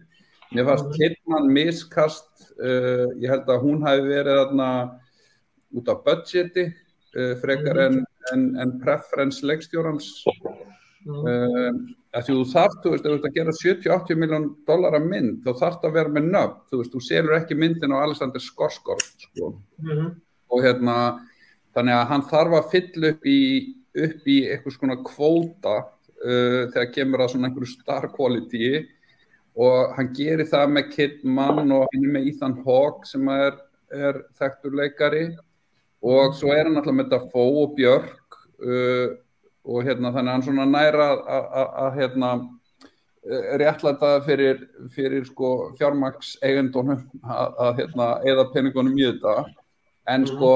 Mér fannst Kidman miskast, ég held að hún hafi verið þarna út af budgeti, frekar en preference leikstjórans. Því þú þarft, þú veist, ef þú ert að gera $70-80 million mynd, þá þarft að vera með nöfn, þú veist, þú selur ekki myndin á Alexander Skarsgård, sko. Og þannig að hann þarf að fylla upp í eitthvað svona kvóta þegar kemur að svona einhverju star quality, og hann gerir það með Kidman og hann er með Ethan Hawke sem er þekktur leikari, og svo er hann alltaf með Dafoe og Björk, og þannig að hann svona næra að réttlæta fyrir sko fjármagnseigendunum að eyða peningunum í þetta, en sko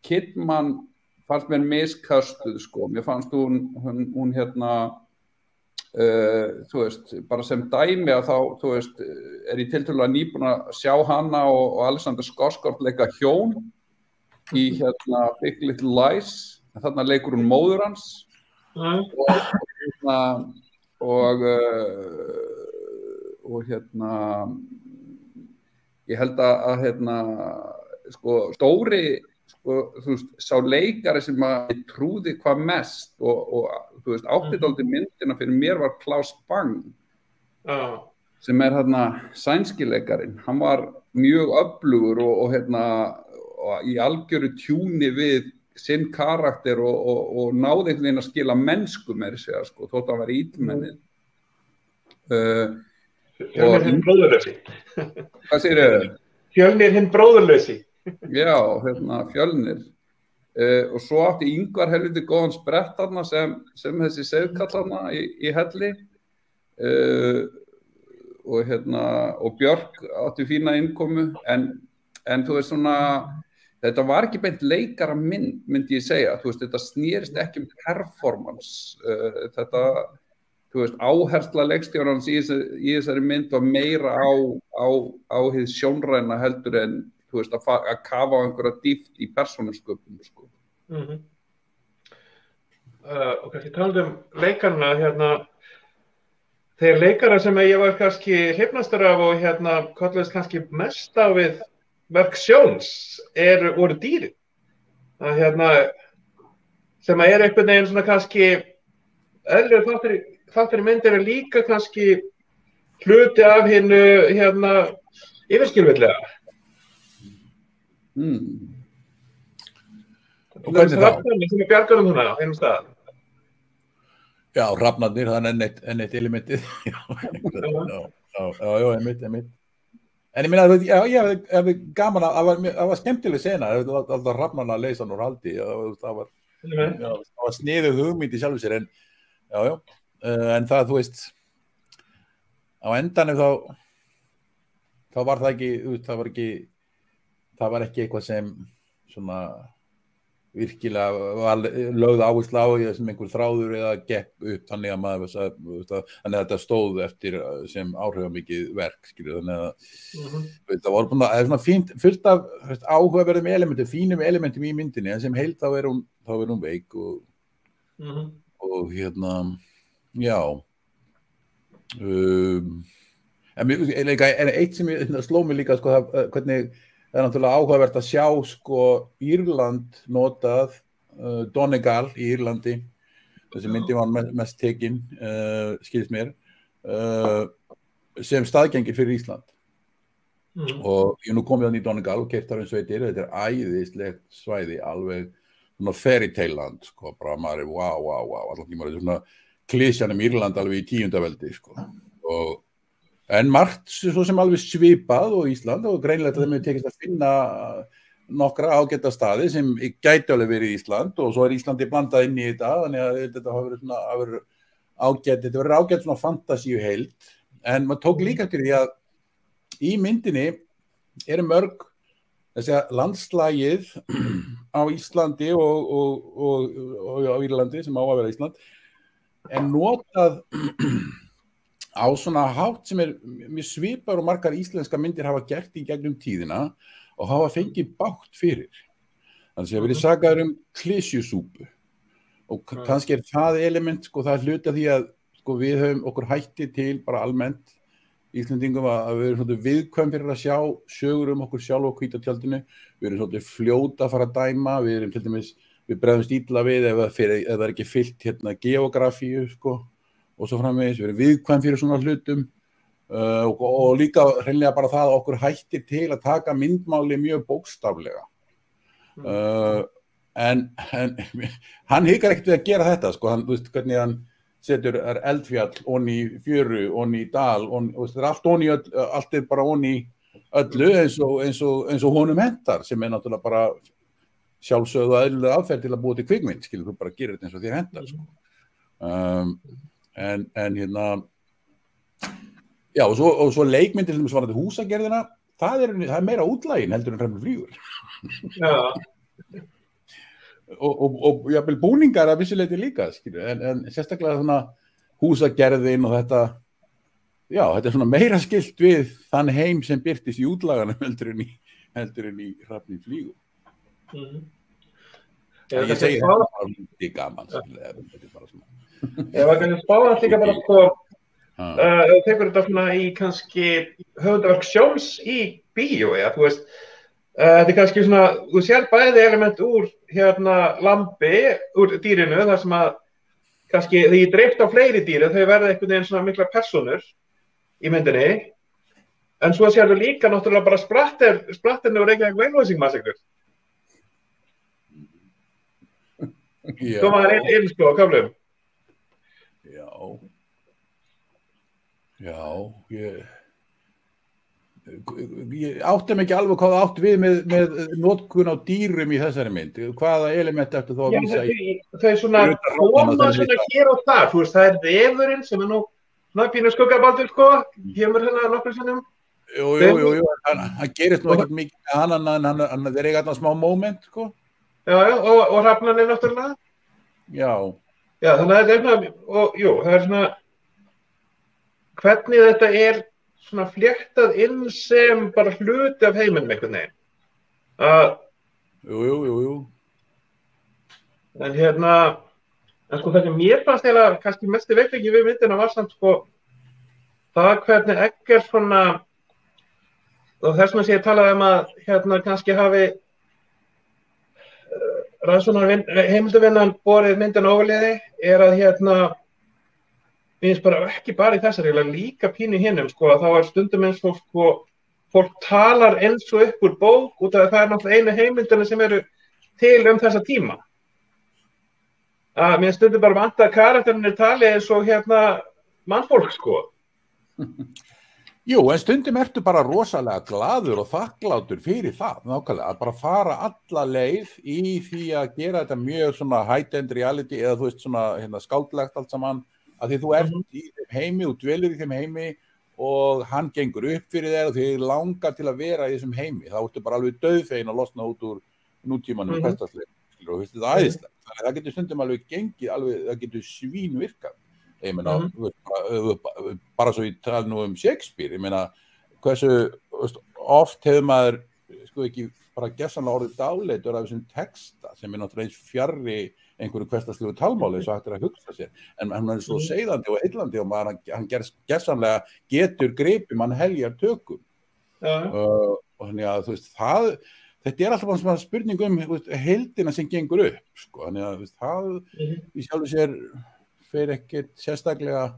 Kidman fannst mér misköstuð, sko. Mér fannst hún þú veist, bara sem dæmi að þá, þú veist, er ég tiltölulega nýbúin að sjá hana og Alexander Skarsgård leika hjón í Big Little Lies. Þarna leikur hún móður hans og ég held að sko stóri, sko, þú veist, sá leikari sem að ég trúði hvað mest og þú veist, áttidáldi myndina fyrir mér var Klaus Bang sem er sænski leikarinn. Hann var mjög öflugur og í algjöru tjúni við sinn karakter og náði einhvern veginn að skila mennsku með þessu, sko, þótt að hann væri illmennið. Fjölnir hinn bróðurlausi. Hvað segir þau? Fjölnir hinn bróðurlausi. Já, Fjölnir. Og svo átti Ingvar helviti góðan sprett þarna sem þessi seiðkall þarna í helli. Og Björk átti fína innkomu, en þú veist svona, þetta var ekki beint leikara myndi ég segja, þú veist, þetta snerist ekki performance, þetta, þú veist, áhersla leikstjórans í þessari mynd var meira á hið sjónræna heldur en, þú veist, að kafa á einhverja dýpt í persónusköpum, sko. Og kannski talað leikarna, þeir leikara sem ég var kannski hrifnastur af og kölluðist kannski mest á við verk Sjóns voru dýrin. Sem að einhvern veginn svona kannski eðlilegur þáttur í mynd líka kannski hluti af hinu yfirskilvillega. Og hvernig þá? Hrafnarnir sem bjargar á einum stað. Já, hrafnarnir, það er enn eitt elementið. Já, einmitt. En ég meina, ég hefði gaman að, það var skemmtileg sena, alltaf hrafnana að leysa hann úr haldi, það var sniðug hugmynd í sjálfu sér, en já, en það, þú veist, á endanum þá var það ekki, það var ekki eitthvað sem svona virkilega var lögð áherslu á sem einhver þráður eða gekk upp þannig að maður þannig að þetta stóð eftir sem áhrifamikið verk, skilur, þannig að það var búin að, það er svona fínt, fullt af áhugaverðum elementum, fínum elementum í myndinni, en sem heild þá er hún veik og já, en eitt sem sló mig líka, sko, hvernig það er náttúrulega áhugavert að sjá, sko, Írland notað, Donegal í Írlandi, þessi myndi var mest tekin, skilst mér, sem staðgengi fyrir Ísland. Og ég nú komið hann í Donegal og keyrt þar sveitir, þetta er æðislegt svæði, alveg svona fairy tale land, sko, bara maður er allan tíma, svona klisjan Írland alveg í 10. veldi, sko, og en margt svo sem alveg svipað og Ísland og greinilegt að þeim hefur tekist að finna nokkra ágæta staði sem gæti alveg verið í Ísland og svo er Íslandi blandað inn í þetta, þannig að þetta hafa verið ágætt, þetta verður ágætt svona fantasíu heild, en maður tók líka til því að í myndinni eru mörg þessi að landslagið á Íslandi og á Írlandi sem á að vera Ísland en notað á svona hátt sem er mjög svipar og margar íslenska myndir hafa gert í gegnum tíðina og hafa fengið bágt fyrir. Þannig að verið sagaður klisjusúpu og kannski það element, sko, það hluta því að sko, við höfum okkur hætti til bara almennt Íslendingum að við erum svolítið viðkvæm fyrir að sjá sögur okkur sjálf á hvíta tjaldinu, við erum svolítið fljóta að fara að dæma, við erum til dæmis, við bregðumst illa við ef það er ekki fyllt geografíu, sko, og svo framvegis, við erum viðkvæm fyrir svona hlutum og líka hreinlega bara það að okkur hættir til að taka myndmáli mjög bókstaflega. En hann hikar ekkert við að gera þetta, sko, þú veist hvernig hann setur eldfjall, onni fjöru, onni dal, og þetta er allt onni, allt er bara onni öllu eins og honum hentar, sem er náttúrulega bara sjálfsögð og eðlilega aðferð til að búa til kvikmynd, skilur, þú bara gerir þetta eins og þér hentar, sko. En já, og svo leikmyndir sem svarandi húsagerðina, það er meira útlægin heldur en Hrafninn flýgur. Já. Og jafnvel búningar að vissu leyti líka, skilur, en sérstaklega svona húsagerðin og þetta, já, þetta er svona meira skylt við þann heim sem birtist í útlaganum heldur en í Hrafninn flýgur. Ég segi þetta bara mjög gaman, þetta er bara svona. Ég var kannski spáðast líka bara sko, tekur þetta svona í kannski höfundarverk sjálfs í bíó, ja, þú veist, þetta er kannski svona, þú sér bæði element úr lambi, úr dýrinu, þar sem að kannski því dreift á fleiri dýri, þau verða einhvern veginn svona mikla personur í myndinni, en svo sér við líka náttúrulega bara spratternu og Reykjavík Vainlósing Massacre. Svo var það einn sko á kaflum. Já, ég átti mig ekki alveg hvað það átt við með notkun á dýrum í þessari mynd. Hvaða element eftir þá að vísa í? Þau svona koma svona hér og þar, þú veist, það er refurinn sem er nú pínu skuggabaldur, sko, kemur nokkru sinnum. Jú, hann gerist nú ekkert mikið, hann er eitthvað smá moment, sko. Já, og Hrafnarnir náttúrulega. Já, þannig að þetta er svona, og jú, það er svona, hvernig þetta er svona fléttað inn sem bara hluti af heiminum einhvern veginn. Jú. En sko það sem mér fannst eiginlega kannski mesti veikleiki við myndina var samt sko, það hvernig Eggers svona, og þess að ég talaði að kannski hafi heimildavinnan borið myndina ofurliði, er að finnst bara ekki bara í þessari, líka pínu hinnum, sko, að þá er stundum eins og sko, fólk talar eins og upp úr bók út af að það er náttúrulega einu heimildina sem eru til þessa tíma. Mér stundum bara vanta að karakterinir tali eins og mannfólk, sko. Jú, en stundum ertu bara rosalega glaður og þakklátur fyrir það, nákvæmlega, að bara fara alla leið í því að gera þetta mjög svona high-end reality eða þú veist svona skáldlegt allt saman, að því þú ert í þeim heimi og dvelur í þeim heimi og hann gengur upp fyrir þér og þið langar til að vera í þessum heimi, þá ertu bara alveg dauðfegin að losna út úr nútímanum hversdagsleik, og veist þetta æðislegt, þannig að það getur stundum alveg gengið, alveg, það getur svínvirkað. Ég meina, bara svo ég tala nú Shakespeare, ég meina, hversu oft hefur maður sko ekki bara gersamlega orðið dáleitur af þessum texta sem náttúrulega eins fjarri einhverju hversdagslegu talmáli svo hægt að hugsa sér, en hann svo seiðandi og heillandi og hann gersamlega getur gripið mann heljar tökum. Og þannig að þú veist, þetta alltaf svona spurning heildina sem gengur upp, sko, þannig að það í sjálfu sér fyrir ekkert sérstaklega,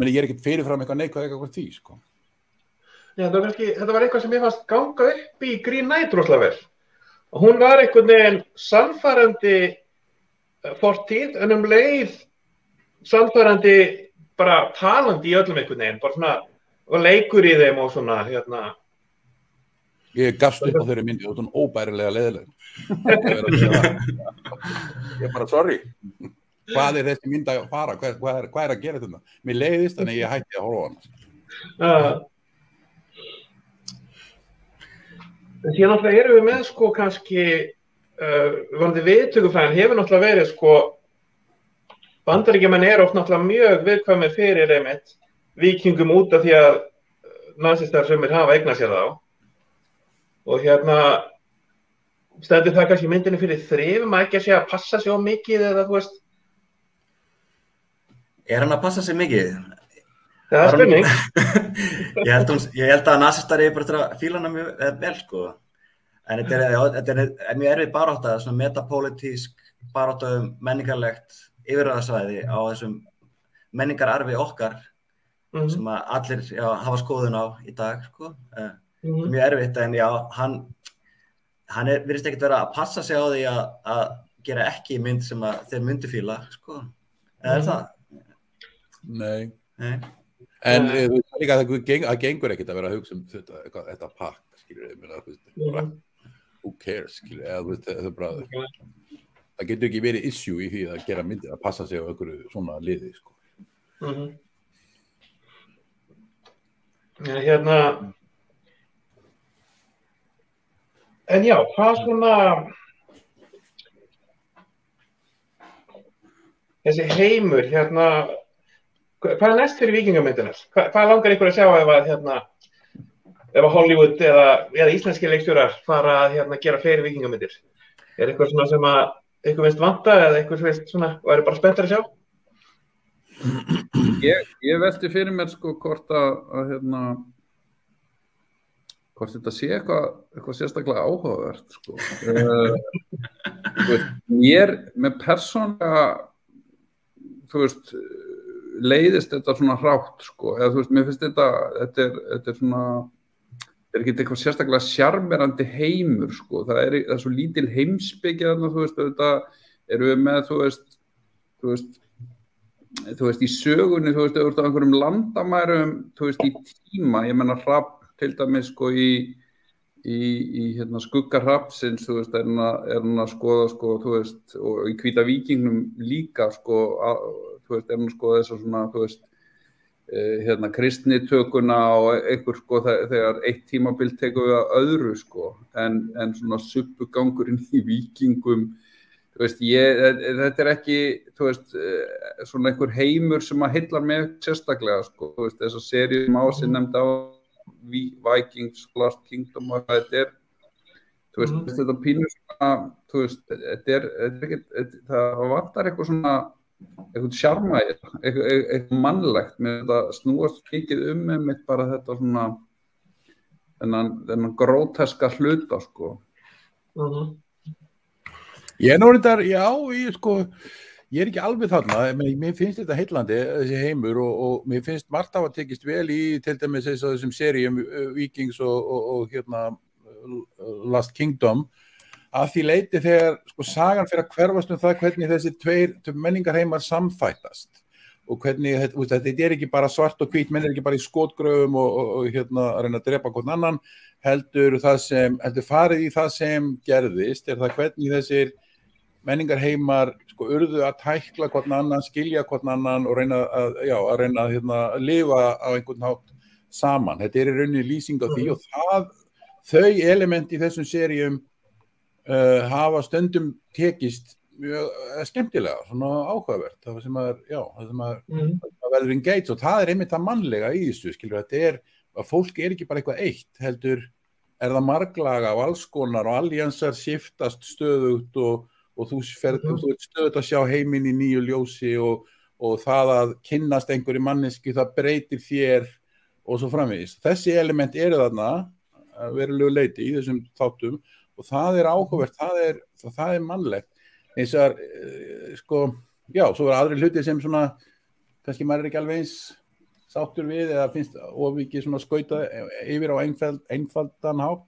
ég ekkert fyrirfram eitthvað neikvæð eitthvað því, sko. Já, þetta var eitthvað sem ég fannst ganga upp í Green Knight rosalega vel. Og hún var einhvern veginn sannfærandi fortíð, en leið sannfærandi bara talandi í öllum einhvern veginn, bara svona, og leikur í þeim og svona, Ég gafst upp á þeirri myndi, þú veist, óbærilega leiðileg. Ég bara, sorry. Hvað þessi mynd að fara? Hvað að gera þetta? Mér leiðist, þannig ég hætti að horfa á hana. En síðan náttúrulega erum við með sko kannski vonandi viðtökufræðin hefur náttúrulega verið sko Bandaríkjamenn oft náttúrulega mjög viðkvæmir fyrir einmitt víkingum út af því að nasistar sumir hafa eignað sér þá. Og stendur það kannski í myndinni fyrir þrifum að ekki að sé að passa sig á mikið eða þú veist. Hann að passa sig mikið? Það er spurning. Ég held að nasistar bara að fíla hana mjög vel, sko. En þetta er mjög erfið barátta, svona metapólitísk barátta menningarlegt yfirráðasvæði á þessum menningararfi okkar sem að allir hafa skoðun á í dag, sko. Mjög erfitt, en já, hann virðist ekkert vera að passa sig á því að gera ekki mynd sem að þeir myndu fíla, sko. Eða það? Nei. En þú veist líka að það gengur ekkert að vera að hugsa þetta pakk, skilur ég, who cares, skilur ég, það getur ekki verið issue í því að gera myndir að passa sig á einhverju svona liði, sko. En já, hvað svona þessi heimur, hvað er næst fyrir víkingamyndirnar? Hvað langar ykkur að sjá ef að Hollywood eða íslenski leikstjórar fara að gera fleiri víkingamyndir? Er eitthvað svona sem að ykkur finnst vanta eða ykkur finnst svona og eru bara spenntar að sjá? Ég velti fyrir mér sko hvort þetta sé eitthvað sérstaklega áhugavert sko. Mér persónulega þú veist leiðist þetta svona hrátt sko, eða þú veist, mér finnst þetta er svona, þetta er ekki eitthvað sérstaklega sjarmerandi heimur sko, það er svo lítil heimspeki þarna, þú veist, þetta erum við með, þú veist, í sögunni, þú veist, á einhverjum landamærum, þú veist, í tíma, ég menna Hrafn til dæmis sko í skugga Hrafnsins, þú veist, er hann að skoða sko, þú veist, og í Hvíta víkingnum líka sko, þú veist, er hann að skoða þess að svona, þú veist, kristnitökuna og einhver sko, þegar eitt tímabil tekur við að öðru sko, en svona suppugangurinn í víkingum, þú veist, þetta er ekki, þú veist, svona einhver heimur sem að heillar mig sérstaklega sko, þú veist, þessa seríu sem ásinn nefndi á Vikings, Last Kingdom og hvað þetta er, þú veist, þetta pínur svona, þú veist, þetta er ekki, það vantar eitthvað svona, eitthvað sjarma, eitthvað mannlegt, með þetta snúast mikið einmitt bara þetta svona, þennan gróteska hluta, sko. Ég nú reyndar, já, ég er ekki alveg þarna, mér finnst þetta heillandi, þessi heimur, og mér finnst margt hafa tekist vel í, til dæmis þessum seríum Vikings og Last Kingdom, að því leiti þegar sko sagan fyrir að hverfast það hvernig þessi tveir menningarheimar samþættast og hvernig, þetta ekki bara svart og hvít, menn ekki bara í skotgröfum og hérna að reyna að drepa hvern annan, heldur farið í það sem gerðist, það hvernig þessir menningarheimar sko urðu að tækla hvern annan, skilja hvern annan og reyna að hérna, lifa á einhvern hátt saman. Þetta í rauninni lýsing á því og þau element í þessum seríum hafa stundum tekist mjög skemmtilega, svona áhugavert, það sem að verður engaged og það einmitt það mannlega í þessu, skilur, þetta að fólk ekki bara eitthvað eitt, heldur það marglaga og alls konar og alliansar shiftast stöðugt og þú ert stöðugt að sjá heiminn í nýju ljósi og það að kynnast einhverju manneski, það breytir þér og svo framvegis. Þessi element eru þarna verulegu leyti í þessum þáttum og það áhugavert, það mannlegt. Eins og sko, já, svo aðrir hlutir sem svona, kannski maður ekki alveg eins sáttur við eða finnst ofvikið svona skauta yfir á einfaldan hátt,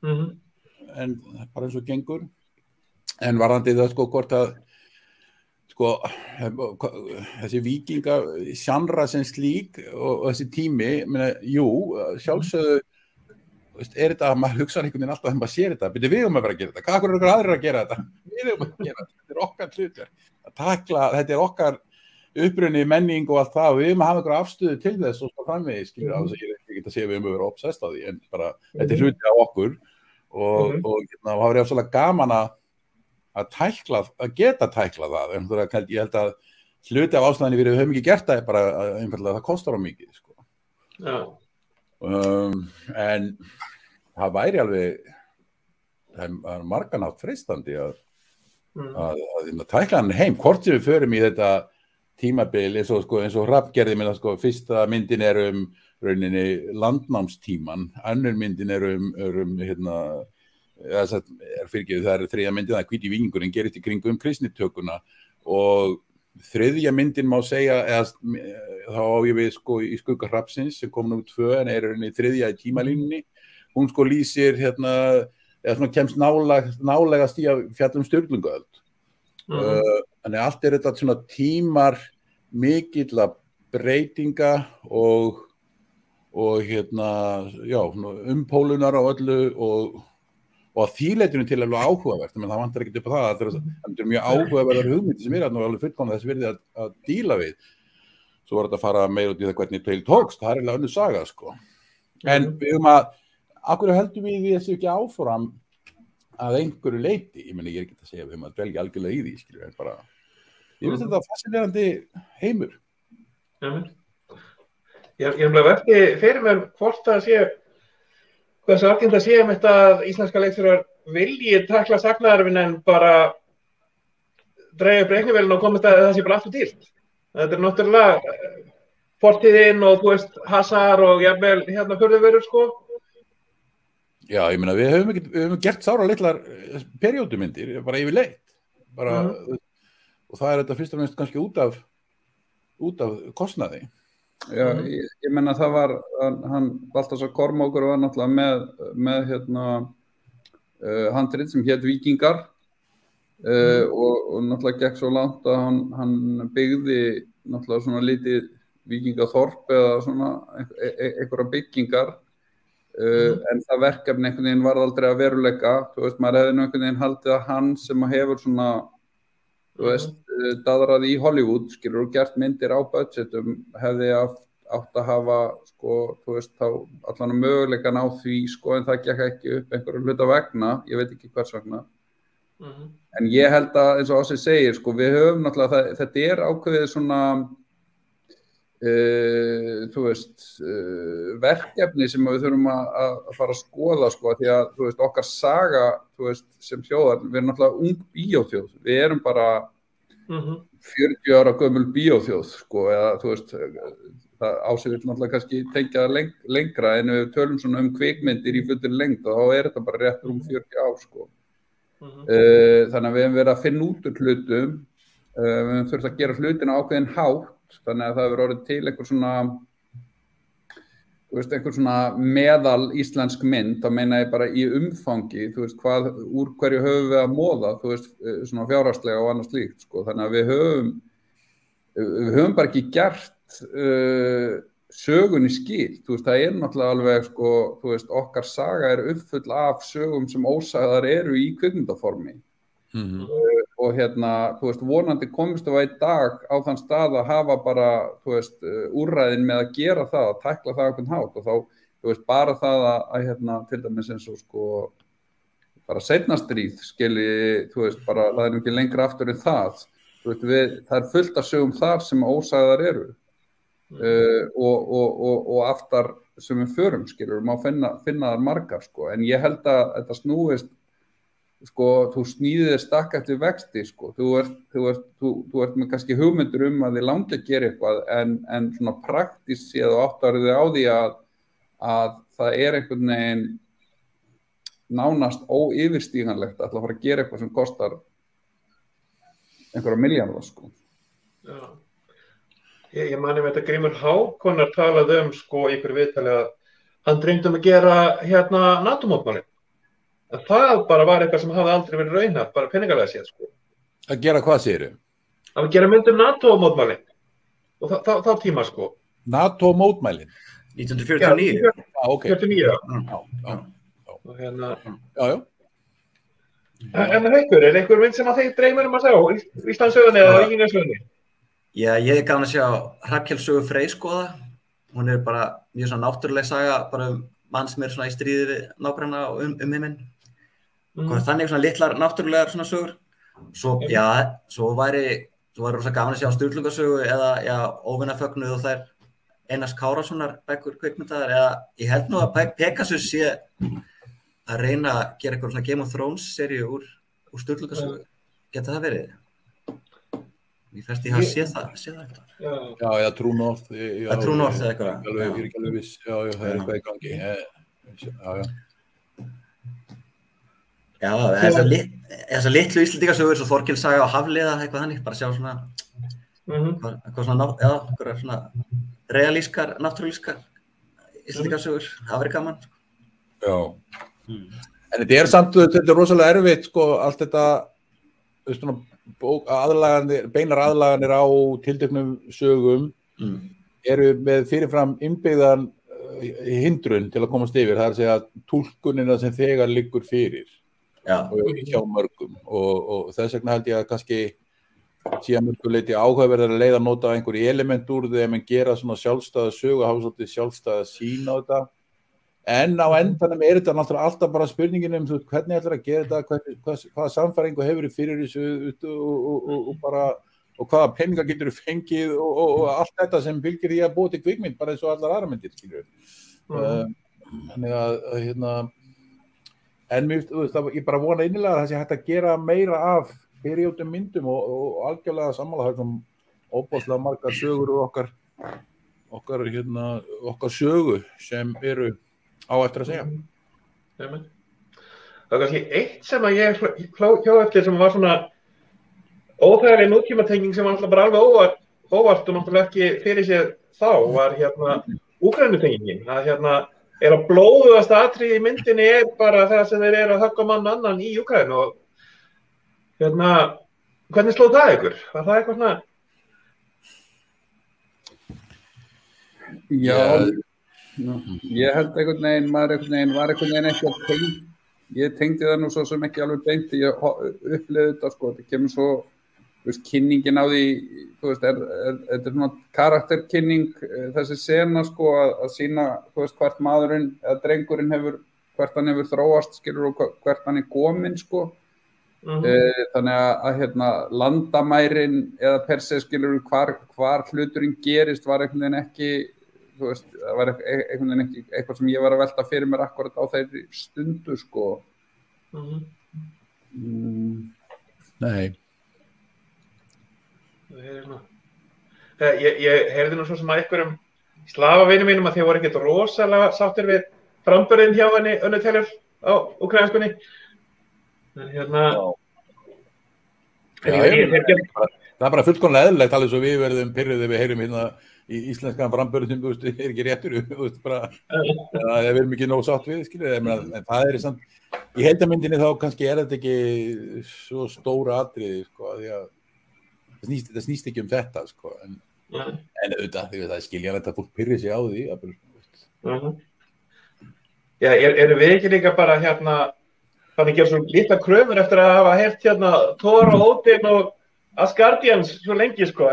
en bara eins og gengur. En varðandi það sko hvort að, sko, þessi víkinga sjannra sem slík og þessi tími, sjálfsögðu, þetta að maður hugsa einhvern veginn alltaf þegar maður sér þetta, byrju við að vera að gera þetta, hvað er aðrir að gera þetta? Við að gera þetta, okkar hlutur að takla, þetta okkar upprunni, menning og allt það og við að hafa einhverja afstöðu til þess og svo framvegis, skilur á þess að ég ekki að segja við að vera obsessed á því, en bara þetta hluti á okkur og það var svolítið gaman að geta tækla það, en ég held að hluti af ástæðinni við höfum ekki gert það bara einfaldlega það kostar á mikið, sko. Já. En það væri alveg það marganátt freistandi að tækla hann heim, hvort sem við förum í þetta tímabil eins og Hrafn gerði með það, sko, fyrsta myndin rauninni landnámstíman, önnur myndin hérna, það þriðja myndin, það hvíti víkingurinn gerist í kringum kristnitökuna og þriðja myndin má segja, þá á ég við sko í skugga Hrafnsins sem kom nú 2 en rauninni þriðja í tímalínunni, hún sko lýsir hérna, eða svona kemst nálegast í að fjalla Sturlungaöld. Þannig allt þetta svona tímar mikilla breytinga og hérna, já, umpólunar á öllu og að því leytinu til alveg áhugavert, menn það vantar ekkert upp á það er mjög áhugaverðar hugmyndir sem alveg fullkomlega þess virði að díla við. Svo var þetta að fara meira út í það hvernig Tale tókst, það eiginlega önnur saga, sko. En við akkur heldum við þessu ekki áfram að einhverju leyti, ég er ekki að segja við að dvelja algjörlega í því, skilur, en bara, ég finnst þetta fascinerandi heimur. Ég velti fyrir mér hvort það sé, hversu algengt að sé þetta að íslenska leikstjórar vilji takla sagnaarfinn en bara dreigja upp reiknivélina og komast að það sé bara aftur dýrt. Þetta náttúrulega fortíðin og þú veist hasar og jafnvel hérna furðuverur, sko. Já, ég meina við höfum gert sára litlar periódumyndir, bara yfirleitt. Og það þetta fyrst og fremst kannski út af kostnaði. Já, ég menna það var, hann Baltasar Kormákur var náttúrulega með hérna handrit sem hét Víkingar og náttúrulega gekk svo langt að hann byggði náttúrulega svona lítið víkingaþorp eða svona einhverja byggingar en það verkefni einhvern veginn var aldrei að veruleika, þú veist, maður hefði einhvern veginn haldið að hann sem hefur svona, þú veist, daðrað í Hollywood, skilur, og gert myndir á budgetum, hefði átt að hafa, sko, þú veist, þá allan möguleikan á því, sko, en það gekk ekki upp einhverju hluta vegna, ég veit ekki hvers vegna. En ég held að, eins og Ási segir, sko, við höfum náttúrulega, þetta ákveðið svona, þú veist, verkefni sem við þurfum að fara að skoða, sko, því að, þú veist, okkar saga, þú veist, sem þjóðar, við erum náttúrulega ung bíóþjóð, við erum bara 40 ára gömul bíóþjóð, sko, eða, þú veist, það Ási vill náttúrulega kannski tengja það lengra en við tölum svona kvikmyndir í fullri lengd og þá þetta bara rétt 40 ár, sko. Þannig að við hefum verið að finna út úr hlutum, við hefum þurft að gera hlutina ákveðin hátt, þannig að það hefur orðið til einhver svona, þú veist, einhver svona meðal íslensk mynd, þá meina ég bara í umfangi, þú veist, úr hverju höfum við að móða, þú veist, svona fjárhagslega og annað slíkt, sko, þannig að við höfum við höfum bara ekki gert sögunni skil, þú veist, það náttúrulega alveg, sko, þú veist, okkar saga uppfull af sögum sem ósagðar eru í kvikmyndaformi. Og þú veist, vonandi komist við í dag á þann stað að hafa bara, þú veist, úrræðin með að gera það, að tækla það einhvern hátt og þá, þú veist, bara það að til dæmis eins og sko, bara seinna stríð, skilji, þú veist, bara það ekki lengra aftur en það, þú veist, það fullt af sögum þar sem ósagðar eru. Og aftar sem við förum, skilur, má finna þar margar, sko, en ég held að þetta snúist, sko, þú snýðir stakk eftir vexti, sko, þú ert með kannski hugmyndur að þið langi að gera eitthvað, en svona praktískt séð og áttarðu þið á því að það einhvern veginn nánast óyfirstíganlegt að fara að gera eitthvað sem kostar einhverja milljarða, sko. Já. Ég mani með þetta Grímur Hákonar talaði sko, í einhverju viðtali að hann dreymdi að gera NATO-mótmælin. En það bara var eitthvað sem hafði aldrei verið raunhæft, bara peningalega séð, sko. Að gera hvað, segirðu? Að gera mynd NATO-mótmælin. Og þá tíma, sko. NATO-mótmælin? 1949. Ok. 49, já. Og Já. En Haukur, einhver mynd sem að þeir dreymir að sjá? Íslandssögunni eða Víkingasögunni? Já, ég gaman að sjá Hrafnkels sögu Freyskoða. Hún bara mjög svona náttúruleg saga, bara mann sem svona í stríði við nágranna og heiminn. Þannig svona litlar náttúrulegar svona sögur. Svo væri rosa gaman að sjá Sturlungasögu eða Óvinafögnuð og þær Einars Kárasonar bækur kvikmyndaðar, eða ég held nú að Pegasus sé að reyna að gera eitthvað svona Game of Thrones seríu úr Sturlungasögu. Geta það verið? Ég fyrst ég hafa séð það eitthvað. Já, eða True North. True North eða eitthvað. Ég er ekki alveg viss. Já, það eitthvað í gangi. Já, þessar litlu Íslendingasögur, svo Þorkels saga á Hafliða, eitthvað þannig, bara sjá svona, eitthvað svona realískar, náttúrulískar Íslendingasögur, það verið gaman. Já. En þetta samt, þetta rosalega erfitt, sko, allt þetta, svona, beinar aðlaganir á tilteknum sögum eru með fyrirfram innbyggðan hindrun til að komast yfir, það að segja túlkunina sem þegar liggur fyrir hjá mörgum og þess vegna held ég að kannski síðan mörgu leyti áhugaverðar að leiða að nota einhverju element úr þegar mann gera svona sjálfstæða sögu, hafa svolítið sjálfstæða sýn á þetta. En á endanum þetta náttúrulega alltaf bara spurningin hvernig ætlar að gera þetta, hvaða samfæringu hefur fyrir þessu og hvaða peninga getur fengið og allt þetta sem fylgir því að búa til kvikmynd, bara eins og allar aðrar myndir, skilur. Þannig að en ég bara vona innilega að það sé hægt að gera meira af periódum myndum og algjörlega sammála það sem óbúslega margar sögur og okkar sögu sem eru á eftir að segja. Það var kannski eitt sem að ég hjá eftir sem var svona óþægileg nútímatenging sem var alltaf bara alveg óvart og náttúrulega ekki fyrir sér þá var Úkraínutengingin. Að blóðugasta atriði í myndinni bara það sem þeir að höggva mann annan í Úkraínu og hvernig sló það ykkur? Var það eitthvað svona? Já. Ég held maður var einhvern veginn ekki að tengja, ég tengdi það nú svo sem ekki alveg beint, ég upplifði þetta, sko, þetta kemur svo, þú veist, kynningin á því, þú veist, þetta svona karakterkynning, þessi sena, sko, að sýna, þú veist, hvert maðurinn eða drengurinn hvert hann hefur þróast, skilur, og hvert hann kominn, sko, þannig að landamærin eða per se, skilur, hvar hluturinn gerist var einhvern veginn ekki, þú veist, það var einhvern veginn ekki eitthvað sem ég var að velta fyrir mér akkurat á þeirri stundu, sko. Nei. Ég heyrði nú svo sem að einhverjum slafavinum mínum að þeir voru ekkert rosalega sáttir við framburðinn hjá henni Önnu Taylor á úkraínskunni. Það bara fullkomlega eðlilegt alveg svo við verðum pirruð þegar við heyrum í íslenskan framburð sem ekki réttur, það verðum ekki nóg sátt við, skilur, en það samt, í heildarmyndinni þá kannski þetta ekki svo stóra atriði, sko, því að það snýst ekki þetta, sko. En auðvitað, það er skiljanlegt að fólk pyrri sig á því. Já, erum við ekki líka bara þannig gera svo litla kröfur eftir að hafa heyrt Thor og Odin og Asgardians svo lengi, sko.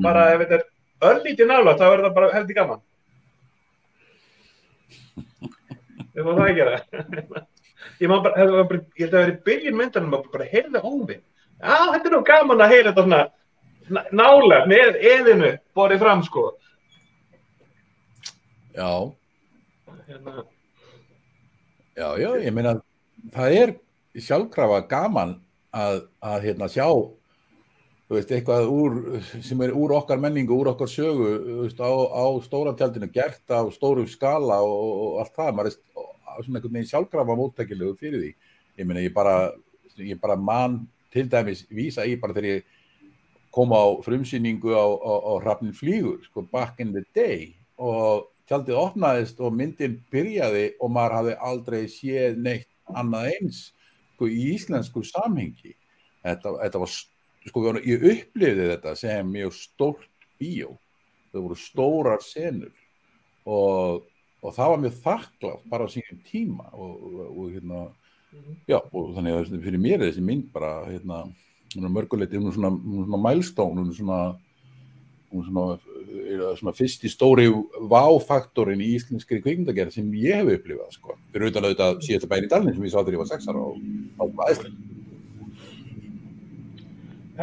Bara ef þetta er örlítið nálægt, þá það bara heldur gaman. Við fórum það að gera. Ég held að það verið byrjun myndanum að bara heyrða óvinn. Já, þetta nú gaman að heyra þetta svona nálægt með eðinu borið fram, sko. Já. Já, ég meina, það sjálfkrafa gaman að sjá, þú veist, eitthvað sem úr okkar menningu, úr okkar sögu, þú veist, á stóra tjaldinu gert á stóru skala og allt það, maður svona einhvern veginn sjálfkrafa móttækilegu fyrir því. Ég meina, ég bara man til dæmis vísa í bara þegar ég kom á frumsýningu á Hrafninn flýgur, sko, back in the day, og tjaldið opnaðist og myndin byrjaði og maður hafði aldrei séð neitt annað eins, sko, í íslensku samhengi. Þetta var, sko, ég upplifði þetta sem mjög stórt bíó. Það voru stórar senur og það var mjög þakklátt bara á sínum tíma og já, og þannig að fyrir mér þessi mynd bara, mörguleiti, hún svona milestone, hún svona fyrsti stóri vá-faktorinn í íslenskri kvikmyndagerð sem ég hef upplifað, sko. Fyrir utan auðvitað síðasta bæinn í Dalnum sem ég sá þegar ég var 6 ára á Æsland.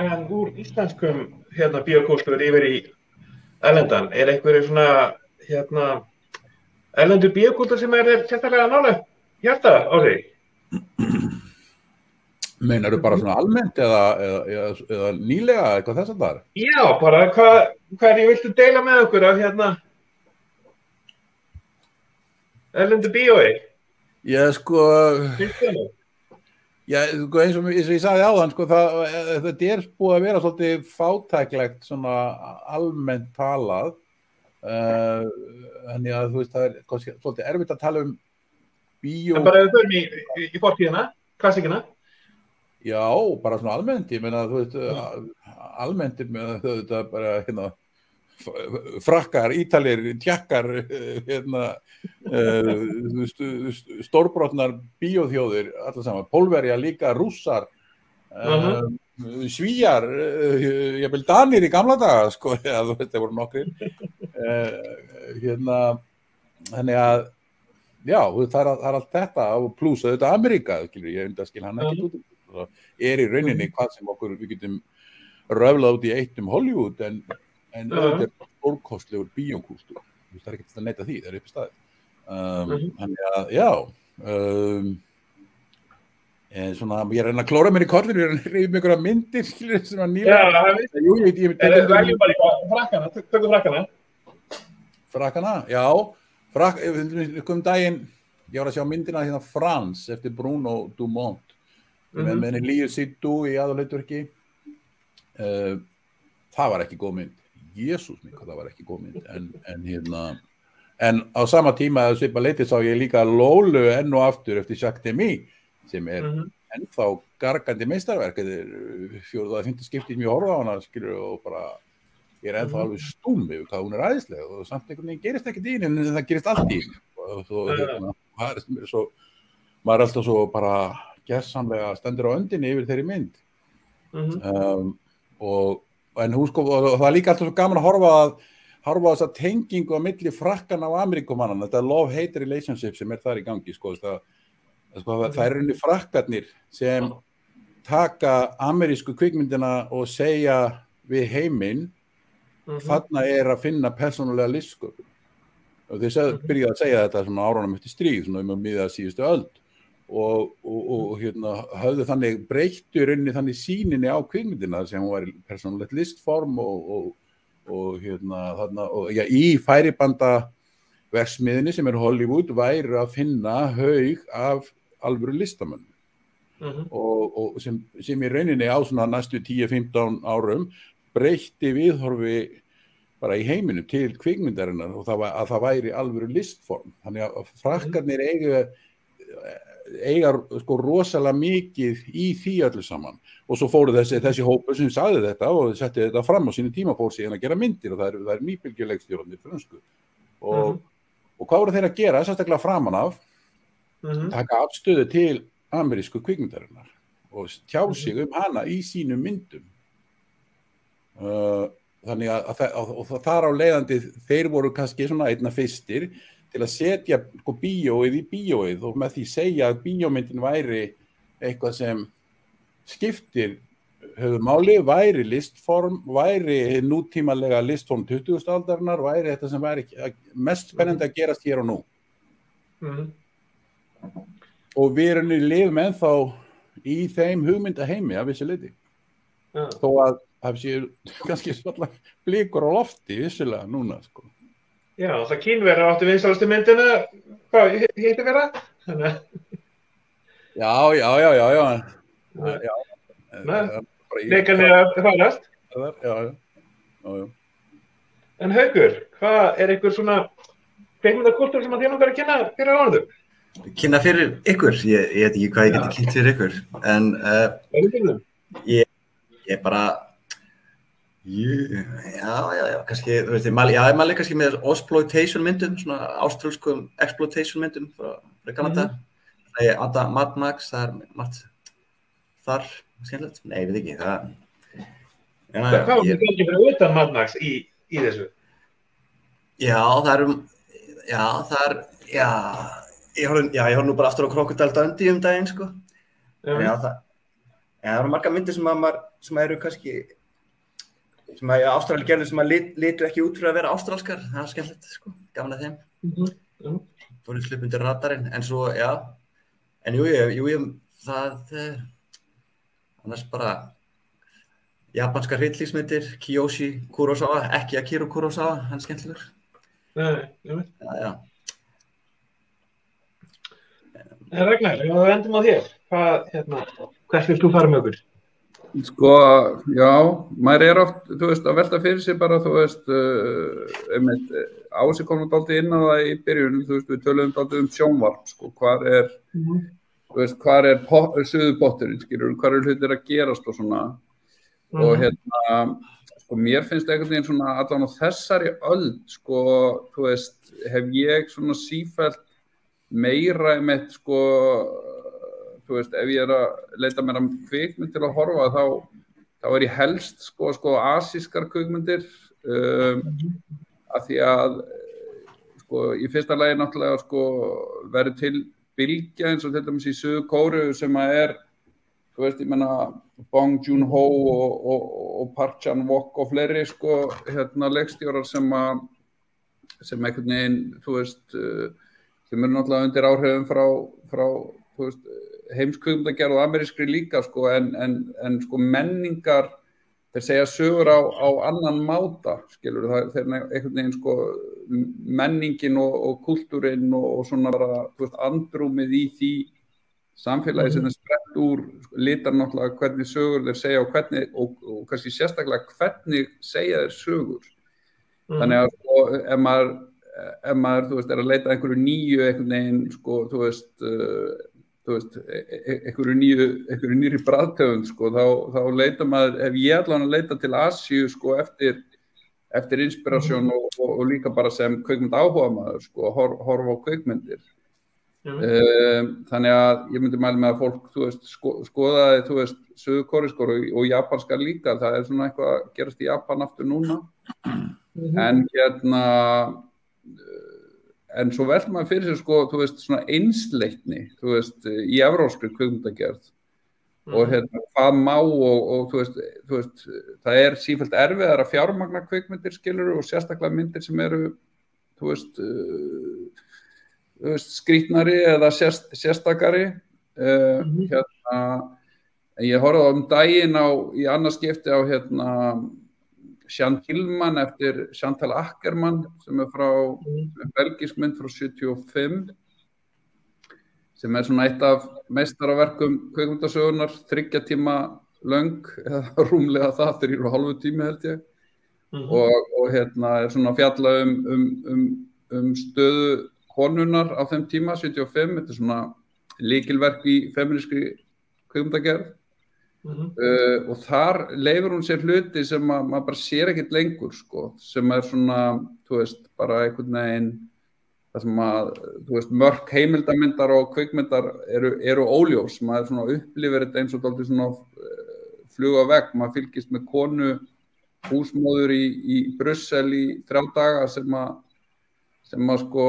En úr íslenskum bíókúltúr yfir í erlendan, einhverju svona erlendur bíókúltúr sem þér sérstaklega nálægt hjarta á því? Meinarðu bara svona almennt eða nýlega eitthvað þess að það? Já, bara hverju viltu deila með okkur af erlendu bíói? Já, sko, eins og ég sagði áðan, sko, þetta búið að vera svolítið fátæklegt svona almennt talað, þannig að þú veist, það svolítið erfitt að tala bíó. En bara ef við förum í fortíðina, klassikina? Já, bara svona almennt, ég meina, þú veist, almennt með þetta bara, frakkar, ítalir, tjekkar, stórbrotnar bíóþjóðir, allir saman, Pólverja líka, Rússar, Svíjar, jafnvel Danir í gamla daga, sko, þú veist, það voru nokkrir, þannig að, já, það er allt þetta, pluss auðvitað Ameríka, ég undaskil hann ekki út. Í rauninni hvað sem við getum röflað út í eitt Hollywood en auðvitað stórkostlegur bíókúltúr. Það er ekkert að neita því, það er upp í staði. Þannig að, já, svona, ég reyna að klóra mér í kollinu, ég reyna að reyna einhverja myndir, sem að nýlega. Já, veljum bara eitthvað, frakkana, tökum frakkana. Frakkana, já, daginn, ég var að sjá myndina Frans eftir Bruno Dumont. Með henni Liu Seydoux í aðalhlutverki. Það var ekki góð mynd. Jesús minn, það var ekki góð mynd. En á sama tíma að svipa leiti sá ég líka Lólu enn og aftur eftir Jacques Demy, sem ennþá gargandi meistarverk. Þetta er 4. eða 5. skipti sem ég horfa á hana, og bara, ég ennþá alveg stúm yfir hvað hún æðisleg og samt einhvern veginn gerist ekkert í henni, en það gerist allt í henni. Maður er alltaf svo bara gersamlega stendur á öndinni yfir þeirri mynd. En hún, sko, og það er líka alltaf svo gaman að horfa á þessa tengingu á milli frakkanna og Ameríkumannanna, þetta love-hate relationship sem þar í gangi, sko, það er rauninni frakkarnir sem taka amerísku kvikmyndina og segja við heiminn, þarna að finna persónulega listsköpun. Og þeir byrjaði að segja þetta svona árunum eftir stríð, svona miðað síðustu öld. Og höfðu þannig breyttu rauninni þannig sýninni á kvikmyndina sem hún var persónulegt listform og í færibanda verksmiðinni sem Hollywood væri að finna haug af alvöru listamönnum og sem í rauninni á svona næstu 10-15 árum breytti viðhorfi bara í heiminum til kvikmyndarinnar og það væri alvöru listform. Þannig að frakkarnir eiga sko rosalega mikið í því öllu saman og svo fóru þessi hópur sem sagði þetta og setti þetta fram á sínu tíma fór síðan að gera myndir og það er nýbylgjuleikstjórarnir frönsku og hvað voru þeir að gera sérstaklega framan af taka afstöðu til amerísku kvikmyndarinnar og tjá sig hana í sínum myndum þannig að þar á leiðandi þeir voru kannski svona einna fyrstir til að setja sko bíóið í bíóið og með því segja að bíómyndin væri eitthvað sem skiptir höfuðmáli, væri listform, væri nútímalega listform 20. aldarinnar, væri þetta sem væri mest spennandi að gerast hér og nú. Og við erum lifum ennþá í þeim hugmyndaheimi af þessi leiti. Þó að það séu kannski svona blikur á lofti vissulega núna sko. Já, það Kínverjar áttu vinsælustu myndina, hvað heitir vera? Já. Leikarnir að farast. Já. En Haukur, hvað einhver svona kvikmyndakultúr sem að þér langar að kynna fyrir áhorfendum? Kynna fyrir ykkur? Ég veit ekki hvað ég geti kynnt fyrir ykkur, en ég bara Já, kannski, þú veist, ég mæli kannski með exploitation myndum, svona áströlskum exploitation myndum frá Kanada. Það er Mad Max, það er margt þar, skemmtilegt. Nei, ég veit ekki, Hvað var þetta ekki fyrir utan Mad Max í þessu? Ég horfði nú bara aftur á Crocodile Dundee daginn, sko. Það eru margar myndir sem eru kannski sem að Ástralir gerðu sem að litu ekki út fyrir að vera ástralskar, það var skemmtilegt sko, gaman að þeim. Fóru slupp undir radarinn, en svo, en jú, það annars bara japanskar hryllingsmyndir, Kiyoshi Kurosawa, ekki Akira Kurosawa, hann er skemmtilegur. Já. Ragnar, við endum á þér, hvert vilt þú fara með okkur? Sko, já, maður oft, þú veist, að velta fyrir sig bara, þú veist, Ási kom dálítið inn á það í byrjunum, þú veist, við töluðum dálítið sjónvarp, sko, hvar þú veist, hvar suðupotturinn, skilur, hvar hlutir að gerast og svona, og sko, mér finnst einhvern veginn svona, allan á þessari öld, sko, þú veist, hef ég svona sífellt meira sko, þú veist, ef ég að leita mér að kvikmynd til að horfa þá ég helst sko asískar kvikmyndir af því að sko í fyrsta lagi náttúrulega sko verður til bylgja eins og til dæmis í Suður-Kóreu sem að þú veist, ég menna Bong Joon-ho og Park Chan-wook og fleiri sko leikstjórar sem einhvern veginn, þú veist, sem náttúrulega undir áhrifum frá þú veist, heimskvikmyndagerð og amerískri líka sko, en sko menningar þeir segja sögur á annan máta, skilur, þeir einhvern veginn sko menningin og kultúrin og svona bara, þú veist, andrúmið í því samfélagi sem þeir sprett úr, litar náttúrulega hvernig sögur þeir segja og hvernig, og kannski sérstaklega hvernig segja þeir sögur. Þannig að sko, ef maður, þú veist, að leita einhverju nýju einhvern veginn, sko, þú veist, einhverju nýri bragðtegund, sko, þá leita maður, ef ég allan að leita til Asíu, sko, eftir inspirasjón og líka bara sem kvikmynd áhuga maður, sko, horfa á kvikmyndir. Þannig að ég myndi mæla með að fólk, þú veist, skoðaði, þú veist, suðurkórískar og japanskar líka, það er svona eitthvað að gerast í Japan aftur núna, en svo veldur maður fyrir sig, sko, þú veist, svona einsleitni, þú veist, í evrópskri kvikmyndagerð og hvað má og þú veist, það er sífellt erfiðar að fjármagna kvikmyndir, skilur, og sérstaklega myndir sem eru, þú veist, skrýtnari eða sérstakari. Ég horfði daginn í annað skipti á Jeanne Hillman eftir Chantal Akerman sem frá belgísk mynd frá 75 sem svona eitt af meistaraverkum kvikmyndasögunnar, 3 tíma löng eða rúmlega það, 3,5 tími held ég og svona fjalla um stöðu konunnar á þeim tíma, 75, þetta svona lykilverk í femínískri kvikmyndagerð. Og þar leifir hún sér hluti sem maður bara sér ekkert lengur, sko, sem svona, þú veist, bara einhvern veginn, það sem þú veist, mörk heimildamyndar og kvikmyndar eru óljós, maður svona upplifir þetta eins og dálítið svona flug á vegg, maður fylgist með konu húsmóður í Brussel í 3 daga sem sko,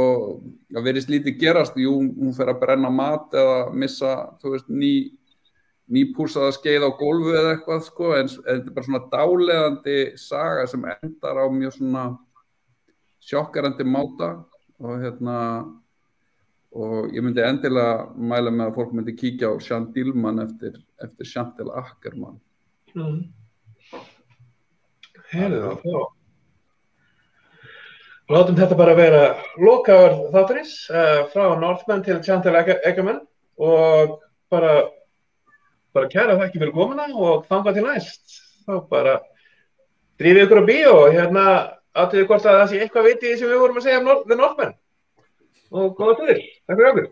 það virðist lítið gerast, jú, hún fer að brenna mat eða missa, þú veist, nýpúsaða skeið á gólfu eða eitthvað, sko, en þetta er bara svona dáleiðandi saga sem endar á mjög svona sjokkerandi máta og ég myndi endilega mæla með að fólk myndi kíkja á Jeanne Dielman eftir Chantal Akerman. Heyrðu þá. Látum þetta bara vera lokaður þátturins frá Northman til Chantal Akerman og bara kæra þakki fyrir komuna og þangað til næst. Þá bara drífið ykkur á bíó og athugið hvort að það sé eitthvað vitið sem við vorum að segja um The Northman. Og góða til. Takk fyrir okkur.